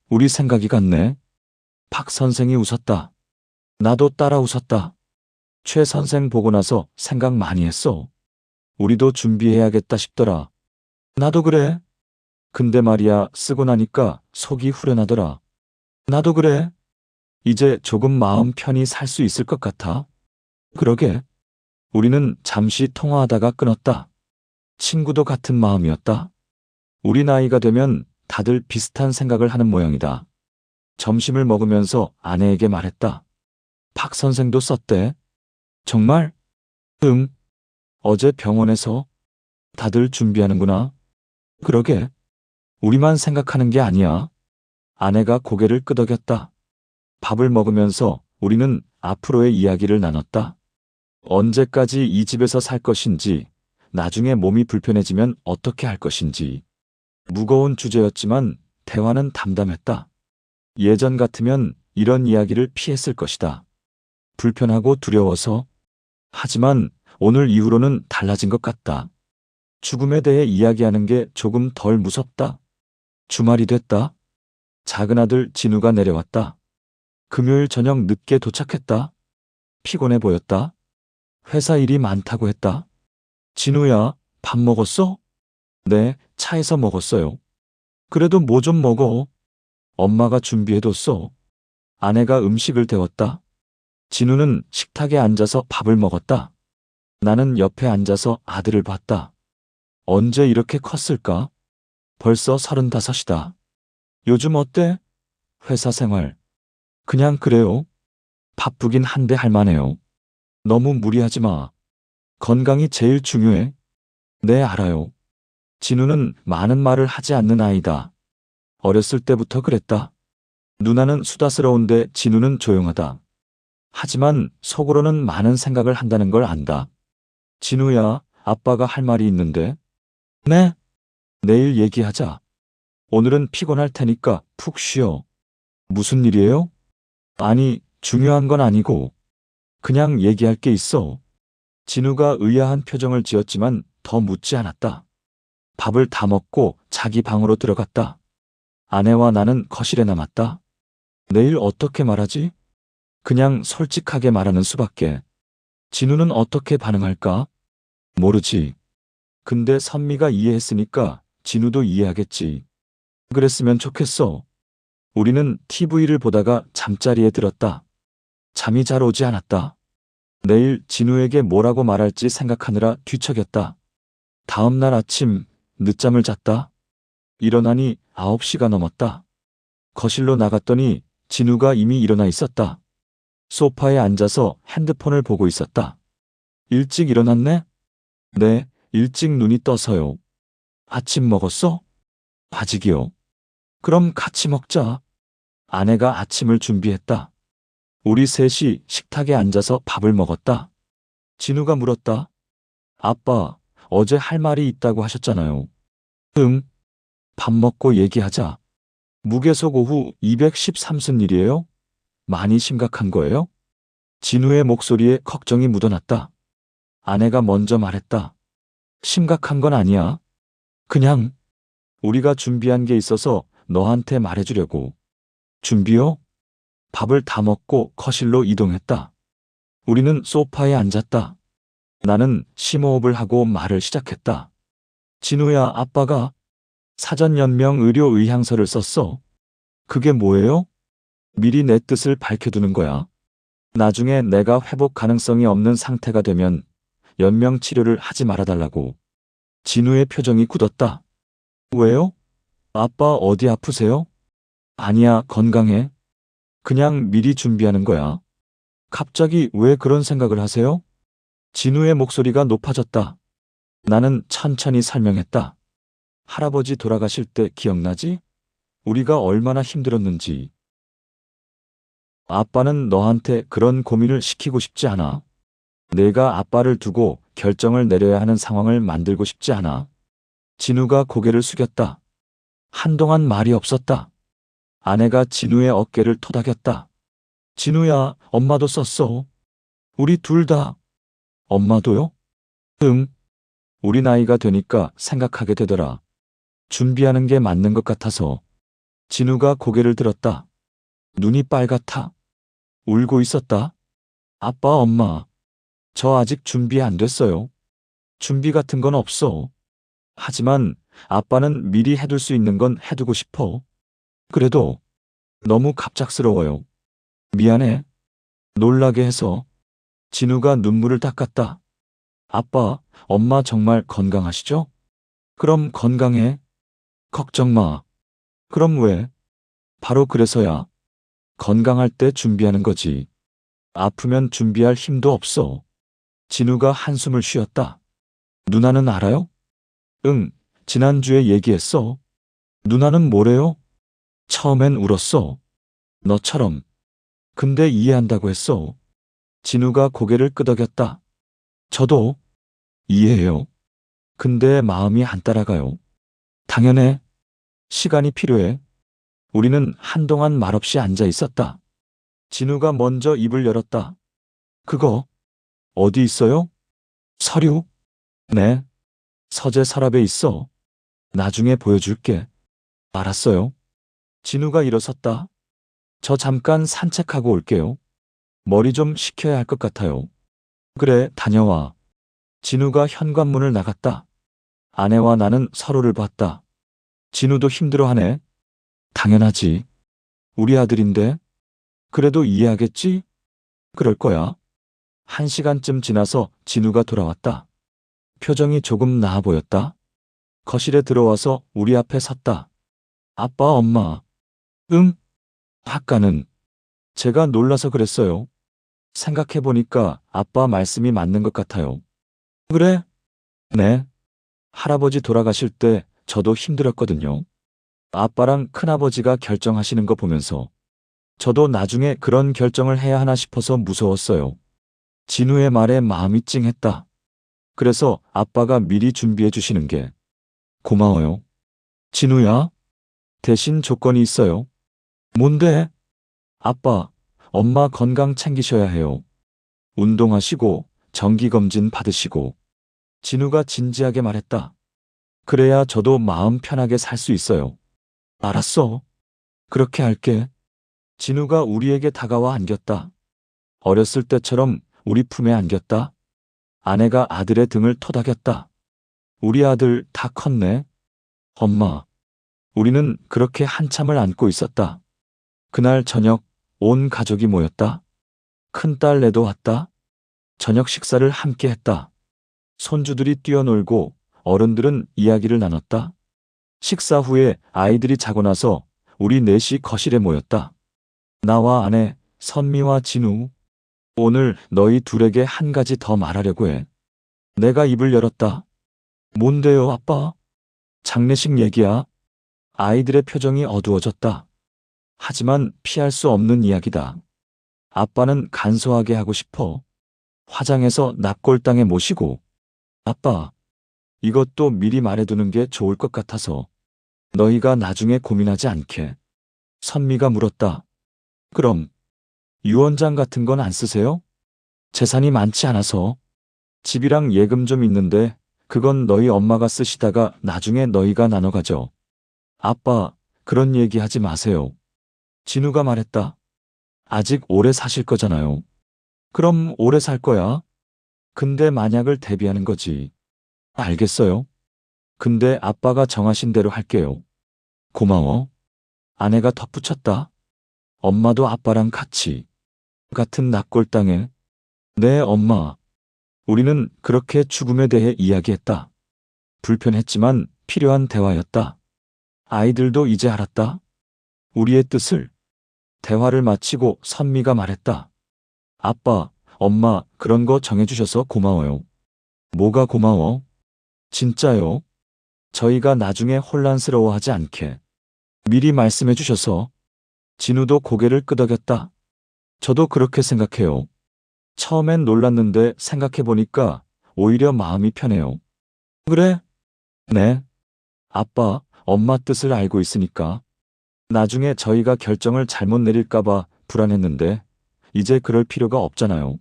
우리 생각이 같네. 박 선생이 웃었다. 나도 따라 웃었다. 최 선생 보고 나서 생각 많이 했어. 우리도 준비해야겠다 싶더라. 나도 그래. 근데 말이야, 쓰고 나니까 속이 후련하더라. 나도 그래. 이제 조금 마음 편히 살 수 있을 것 같아. 그러게. 우리는 잠시 통화하다가 끊었다. 친구도 같은 마음이었다. 우리 나이가 되면 다들 비슷한 생각을 하는 모양이다. 점심을 먹으면서 아내에게 말했다. 박 선생도 썼대. 정말? 응. 어제 병원에서. 다들 준비하는구나. 그러게. 우리만 생각하는 게 아니야. 아내가 고개를 끄덕였다. 밥을 먹으면서 우리는 앞으로의 이야기를 나눴다. 언제까지 이 집에서 살 것인지, 나중에 몸이 불편해지면 어떻게 할 것인지. 무거운 주제였지만 대화는 담담했다. 예전 같으면 이런 이야기를 피했을 것이다. 불편하고 두려워서. 하지만 오늘 이후로는 달라진 것 같다. 죽음에 대해 이야기하는 게 조금 덜 무섭다. 주말이 됐다. 작은 아들 진우가 내려왔다. 금요일 저녁 늦게 도착했다. 피곤해 보였다. 회사 일이 많다고 했다. 진우야, 밥 먹었어? 네, 차에서 먹었어요. 그래도 뭐 좀 먹어. 엄마가 준비해뒀어. 아내가 음식을 데웠다. 진우는 식탁에 앉아서 밥을 먹었다. 나는 옆에 앉아서 아들을 봤다. 언제 이렇게 컸을까? 벌써 35이다. 요즘 어때? 회사 생활. 그냥 그래요. 바쁘긴 한데 할만해요. 너무 무리하지 마. 건강이 제일 중요해. 네, 알아요. 진우는 많은 말을 하지 않는 아이다. 어렸을 때부터 그랬다. 누나는 수다스러운데 진우는 조용하다. 하지만 속으로는 많은 생각을 한다는 걸 안다. 진우야, 아빠가 할 말이 있는데. 네? 내일 얘기하자. 오늘은 피곤할 테니까 푹 쉬어. 무슨 일이에요? 아니, 중요한 건 아니고. 그냥 얘기할 게 있어. 진우가 의아한 표정을 지었지만 더 묻지 않았다. 밥을 다 먹고 자기 방으로 들어갔다. 아내와 나는 거실에 남았다. 내일 어떻게 말하지? 그냥 솔직하게 말하는 수밖에. 진우는 어떻게 반응할까? 모르지. 근데 선미가 이해했으니까 진우도 이해하겠지. 그랬으면 좋겠어. 우리는 TV를 보다가 잠자리에 들었다. 잠이 잘 오지 않았다. 내일 진우에게 뭐라고 말할지 생각하느라 뒤척였다. 다음 날 아침 늦잠을 잤다. 일어나니 9시가 넘었다. 거실로 나갔더니 진우가 이미 일어나 있었다. 소파에 앉아서 핸드폰을 보고 있었다. 일찍 일어났네? 네, 일찍 눈이 떠서요. 아침 먹었어? 아직이요. 그럼 같이 먹자. 아내가 아침을 준비했다. 우리 셋이 식탁에 앉아서 밥을 먹었다. 진우가 물었다. 아빠, 어제 할 말이 있다고 하셨잖아요. 응. 밥 먹고 얘기하자. 무계속 오후 213순 일이에요? 많이 심각한 거예요? 진우의 목소리에 걱정이 묻어났다. 아내가 먼저 말했다. 심각한 건 아니야. 그냥 우리가 준비한 게 있어서 너한테 말해주려고. 준비요? 밥을 다 먹고 거실로 이동했다. 우리는 소파에 앉았다. 나는 심호흡을 하고 말을 시작했다. 진우야, 아빠가 사전연명 의료 의향서를 썼어. 그게 뭐예요? 미리 내 뜻을 밝혀두는 거야. 나중에 내가 회복 가능성이 없는 상태가 되면 연명 치료를 하지 말아달라고. 진우의 표정이 굳었다. 왜요? 아빠 어디 아프세요? 아니야, 건강해. 그냥 미리 준비하는 거야. 갑자기 왜 그런 생각을 하세요? 진우의 목소리가 높아졌다. 나는 천천히 설명했다. 할아버지 돌아가실 때 기억나지? 우리가 얼마나 힘들었는지. 아빠는 너한테 그런 고민을 시키고 싶지 않아. 내가 아빠를 두고 결정을 내려야 하는 상황을 만들고 싶지 않아. 진우가 고개를 숙였다. 한동안 말이 없었다. 아내가 진우의 어깨를 토닥였다. 진우야, 엄마도 썼어. 우리 둘 다. 엄마도요? 응. 우리 나이가 되니까 생각하게 되더라. 준비하는 게 맞는 것 같아서. 진우가 고개를 들었다. 눈이 빨갛다. 울고 있었다. 아빠, 엄마. 저 아직 준비 안 됐어요. 준비 같은 건 없어. 하지만 아빠는 미리 해둘 수 있는 건 해두고 싶어. 그래도 너무 갑작스러워요. 미안해. 놀라게 해서. 진우가 눈물을 닦았다. 아빠, 엄마 정말 건강하시죠? 그럼 건강해. 걱정 마. 그럼 왜? 바로 그래서야. 건강할 때 준비하는 거지. 아프면 준비할 힘도 없어. 진우가 한숨을 쉬었다. 누나는 알아요? 응, 지난주에 얘기했어. 누나는 뭐래요? 처음엔 울었어. 너처럼. 근데 이해한다고 했어. 진우가 고개를 끄덕였다. 저도 이해해요. 근데 마음이 안 따라가요. 당연해. 시간이 필요해. 우리는 한동안 말없이 앉아 있었다. 진우가 먼저 입을 열었다. 그거 어디 있어요? 서류? 네. 서재 서랍에 있어. 나중에 보여줄게. 알았어요. 진우가 일어섰다. 저 잠깐 산책하고 올게요. 머리 좀 식혀야 할 것 같아요. 그래, 다녀와. 진우가 현관문을 나갔다. 아내와 나는 서로를 봤다. 진우도 힘들어하네. 당연하지. 우리 아들인데. 그래도 이해하겠지? 그럴 거야. 1시간쯤 지나서 진우가 돌아왔다. 표정이 조금 나아 보였다. 거실에 들어와서 우리 앞에 섰다. 아빠, 엄마. 응? 아까는 제가 놀라서 그랬어요. 생각해보니까 아빠 말씀이 맞는 것 같아요. 그래? 네. 할아버지 돌아가실 때 저도 힘들었거든요. 아빠랑 큰아버지가 결정하시는 거 보면서 저도 나중에 그런 결정을 해야 하나 싶어서 무서웠어요. 진우의 말에 마음이 찡했다. 그래서 아빠가 미리 준비해 주시는 게 고마워요. 진우야, 대신 조건이 있어요. 뭔데? 아빠, 엄마 건강 챙기셔야 해요. 운동하시고 정기검진 받으시고. 진우가 진지하게 말했다. 그래야 저도 마음 편하게 살 수 있어요. 알았어. 그렇게 할게. 진우가 우리에게 다가와 안겼다. 어렸을 때처럼 우리 품에 안겼다. 아내가 아들의 등을 토닥였다. 우리 아들 다 컸네. 엄마, 우리는 그렇게 한참을 안고 있었다. 그날 저녁 온 가족이 모였다. 큰딸내도 왔다. 저녁 식사를 함께 했다. 손주들이 뛰어놀고 어른들은 이야기를 나눴다. 식사 후에 아이들이 자고 나서 우리 넷이 거실에 모였다. 나와 아내, 선미와 진우. 오늘 너희 둘에게 한 가지 더 말하려고 해. 내가 입을 열었다. 뭔데요, 아빠? 장례식 얘기야. 아이들의 표정이 어두워졌다. 하지만 피할 수 없는 이야기다. 아빠는 간소하게 하고 싶어. 화장해서 납골당에 모시고. 아빠, 이것도 미리 말해두는 게 좋을 것 같아서. 너희가 나중에 고민하지 않게. 선미가 물었다. 그럼 유언장 같은 건 안 쓰세요? 재산이 많지 않아서. 집이랑 예금 좀 있는데 그건 너희 엄마가 쓰시다가 나중에 너희가 나눠 가져. 아빠, 그런 얘기 하지 마세요. 진우가 말했다. 아직 오래 사실 거잖아요. 그럼 오래 살 거야. 근데 만약을 대비하는 거지. 알겠어요. 근데 아빠가 정하신 대로 할게요. 고마워. 아내가 덧붙였다. 엄마도 아빠랑 같이. 같은 납골당에. 네, 엄마. 우리는 그렇게 죽음에 대해 이야기했다. 불편했지만 필요한 대화였다. 아이들도 이제 알았다. 우리의 뜻을. 대화를 마치고 선미가 말했다. 아빠, 엄마, 그런 거 정해주셔서 고마워요. 뭐가 고마워? 진짜요? 저희가 나중에 혼란스러워하지 않게. 미리 말씀해 주셔서. 진우도 고개를 끄덕였다. 저도 그렇게 생각해요. 처음엔 놀랐는데 생각해보니까 오히려 마음이 편해요. 그래? 네. 아빠, 엄마 뜻을 알고 있으니까. 나중에 저희가 결정을 잘못 내릴까봐 불안했는데 이제 그럴 필요가 없잖아요.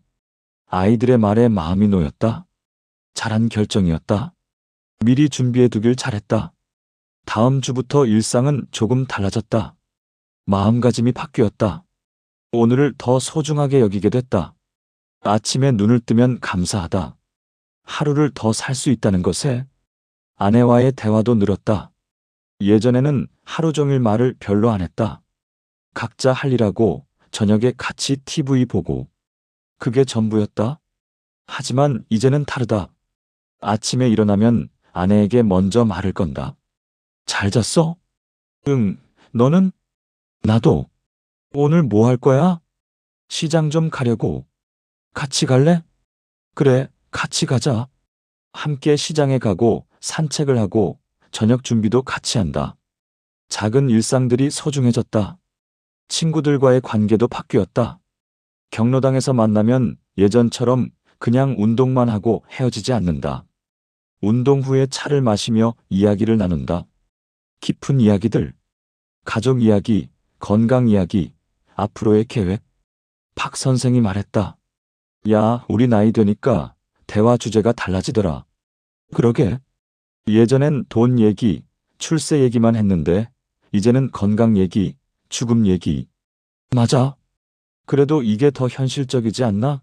아이들의 말에 마음이 놓였다. 잘한 결정이었다. 미리 준비해두길 잘했다. 다음 주부터 일상은 조금 달라졌다. 마음가짐이 바뀌었다. 오늘을 더 소중하게 여기게 됐다. 아침에 눈을 뜨면 감사하다. 하루를 더 살 수 있다는 것에 아내와의 대화도 늘었다. 예전에는 하루 종일 말을 별로 안 했다. 각자 할 일하고 저녁에 같이 TV 보고 그게 전부였다. 하지만 이제는 다르다. 아침에 일어나면 아내에게 먼저 말을 건다. 잘 잤어? 응, 너는? 나도. 오늘 뭐 할 거야? 시장 좀 가려고. 같이 갈래? 그래, 같이 가자. 함께 시장에 가고 산책을 하고 저녁 준비도 같이 한다. 작은 일상들이 소중해졌다. 친구들과의 관계도 바뀌었다. 경로당에서 만나면 예전처럼 그냥 운동만 하고 헤어지지 않는다. 운동 후에 차를 마시며 이야기를 나눈다. 깊은 이야기들, 가족 이야기, 건강 이야기, 앞으로의 계획. 박 선생이 말했다. 야, 우리 나이 되니까 대화 주제가 달라지더라. 그러게. 예전엔 돈 얘기, 출세 얘기만 했는데 이제는 건강 얘기, 죽음 얘기. 맞아. 그래도 이게 더 현실적이지 않나?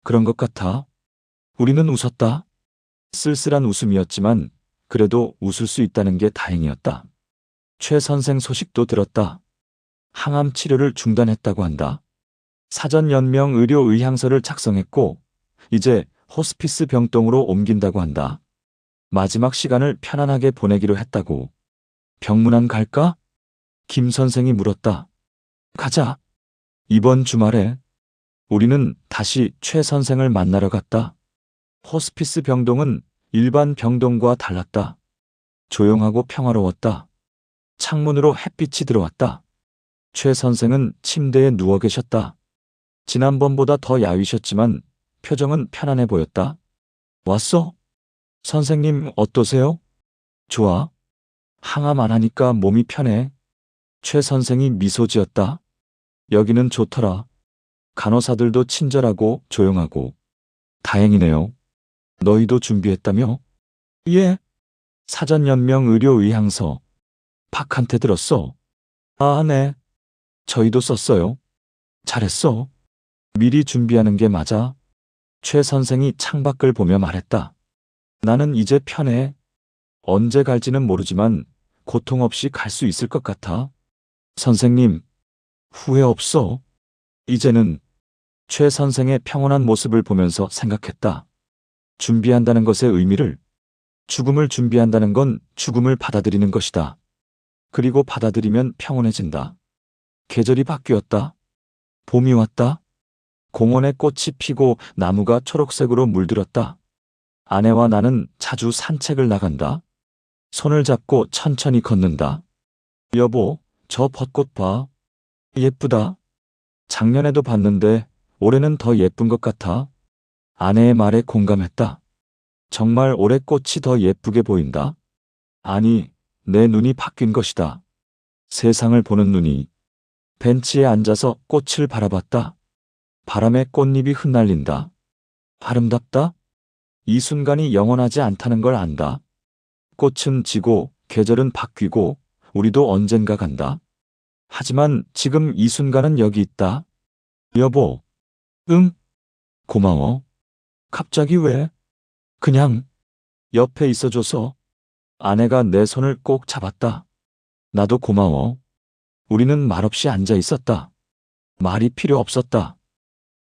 그런 것 같아. 우리는 웃었다. 쓸쓸한 웃음이었지만 그래도 웃을 수 있다는 게 다행이었다. 최 선생 소식도 들었다. 항암 치료를 중단했다고 한다. 사전 연명 의료 의향서를 작성했고 이제 호스피스 병동으로 옮긴다고 한다. 마지막 시간을 편안하게 보내기로 했다고. 병문안 갈까? 김 선생이 물었다. 가자. 이번 주말에 우리는 다시 최 선생을 만나러 갔다. 호스피스 병동은 일반 병동과 달랐다. 조용하고 평화로웠다. 창문으로 햇빛이 들어왔다. 최 선생은 침대에 누워 계셨다. 지난번보다 더 야위셨지만 표정은 편안해 보였다. 왔어? 선생님 어떠세요? 좋아. 항암 안 하니까 몸이 편해. 최 선생이 미소 지었다. 여기는 좋더라. 간호사들도 친절하고 조용하고. 다행이네요. 너희도 준비했다며? 예. 사전연명 의료의향서. 박한테 들었어. 아, 네. 저희도 썼어요. 잘했어. 미리 준비하는 게 맞아. 최 선생이 창밖을 보며 말했다. 나는 이제 편해. 언제 갈지는 모르지만 고통 없이 갈 수 있을 것 같아. 선생님, 후회 없어. 이제는 최 선생의 평온한 모습을 보면서 생각했다. 준비한다는 것의 의미를, 죽음을 준비한다는 건 죽음을 받아들이는 것이다. 그리고 받아들이면 평온해진다. 계절이 바뀌었다. 봄이 왔다. 공원에 꽃이 피고 나무가 초록색으로 물들었다. 아내와 나는 자주 산책을 나간다. 손을 잡고 천천히 걷는다. 여보, 저 벚꽃 봐. 예쁘다. 작년에도 봤는데 올해는 더 예쁜 것 같아. 아내의 말에 공감했다. 정말 올해 꽃이 더 예쁘게 보인다. 아니, 내 눈이 바뀐 것이다. 세상을 보는 눈이. 벤치에 앉아서 꽃을 바라봤다. 바람에 꽃잎이 흩날린다. 아름답다. 이 순간이 영원하지 않다는 걸 안다. 꽃은 지고 계절은 바뀌고 우리도 언젠가 간다. 하지만 지금 이 순간은 여기 있다. 여보. 응? 고마워. 갑자기 왜? 그냥 옆에 있어줘서. 아내가 내 손을 꼭 잡았다. 나도 고마워. 우리는 말없이 앉아 있었다. 말이 필요 없었다.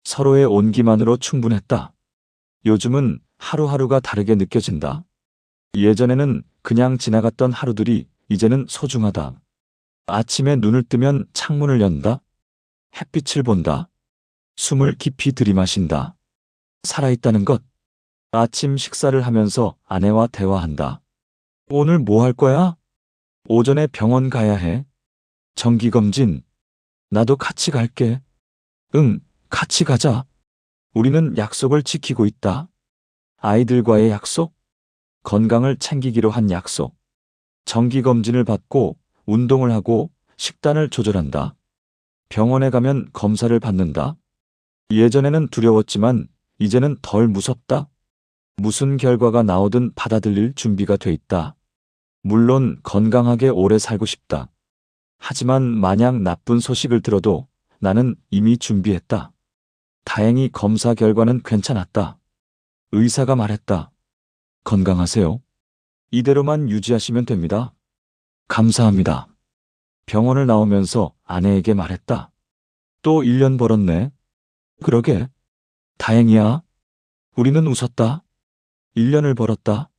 서로의 온기만으로 충분했다. 요즘은 하루하루가 다르게 느껴진다. 예전에는 그냥 지나갔던 하루들이 이제는 소중하다. 아침에 눈을 뜨면 창문을 연다. 햇빛을 본다. 숨을 깊이 들이마신다. 살아있다는 것. 아침 식사를 하면서 아내와 대화한다. 오늘 뭐 할 거야? 오전에 병원 가야 해. 정기검진. 나도 같이 갈게. 응, 같이 가자. 우리는 약속을 지키고 있다. 아이들과의 약속, 건강을 챙기기로 한 약속. 정기검진을 받고 운동을 하고 식단을 조절한다. 병원에 가면 검사를 받는다. 예전에는 두려웠지만 이제는 덜 무섭다. 무슨 결과가 나오든 받아들일 준비가 돼 있다. 물론 건강하게 오래 살고 싶다. 하지만 만약 나쁜 소식을 들어도 나는 이미 준비했다. 다행히 검사 결과는 괜찮았다. 의사가 말했다. 건강하세요. 이대로만 유지하시면 됩니다. 감사합니다. 병원을 나오면서 아내에게 말했다. 또 1년 벌었네. 그러게. 다행이야. 우리는 웃었다. 1년을 벌었다.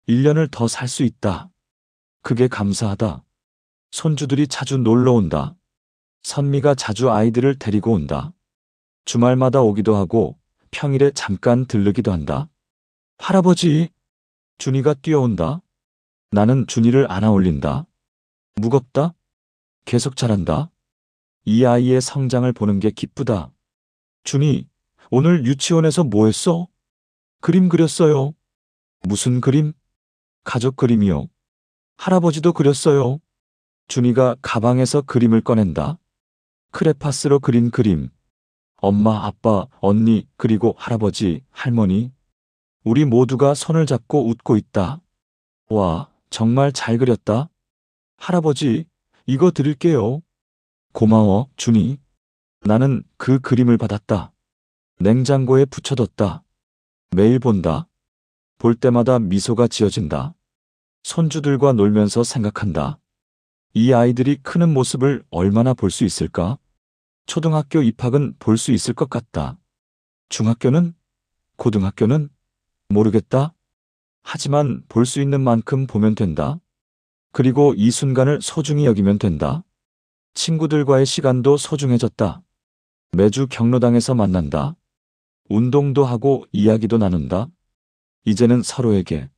1년을 더 살 수 있다. 그게 감사하다. 손주들이 자주 놀러 온다. 선미가 자주 아이들을 데리고 온다. 주말마다 오기도 하고 평일에 잠깐 들르기도 한다. 할아버지, 준이가 뛰어온다. 나는 준이를 안아 올린다. 무겁다. 계속 자란다. 이 아이의 성장을 보는 게 기쁘다. 준이, 오늘 유치원에서 뭐 했어? 그림 그렸어요. 무슨 그림? 가족 그림이요. 할아버지도 그렸어요. 준이가 가방에서 그림을 꺼낸다. 크레파스로 그린 그림. 엄마, 아빠, 언니, 그리고 할아버지, 할머니. 우리 모두가 손을 잡고 웃고 있다. 와, 정말 잘 그렸다. 할아버지, 이거 드릴게요. 고마워, 준이. 나는 그 그림을 받았다. 냉장고에 붙여뒀다. 매일 본다. 볼 때마다 미소가 지어진다. 손주들과 놀면서 생각한다. 이 아이들이 크는 모습을 얼마나 볼 수 있을까? 초등학교 입학은 볼 수 있을 것 같다. 중학교는? 고등학교는? 모르겠다. 하지만 볼 수 있는 만큼 보면 된다. 그리고 이 순간을 소중히 여기면 된다. 친구들과의 시간도 소중해졌다. 매주 경로당에서 만난다. 운동도 하고 이야기도 나눈다. 이제는 서로에게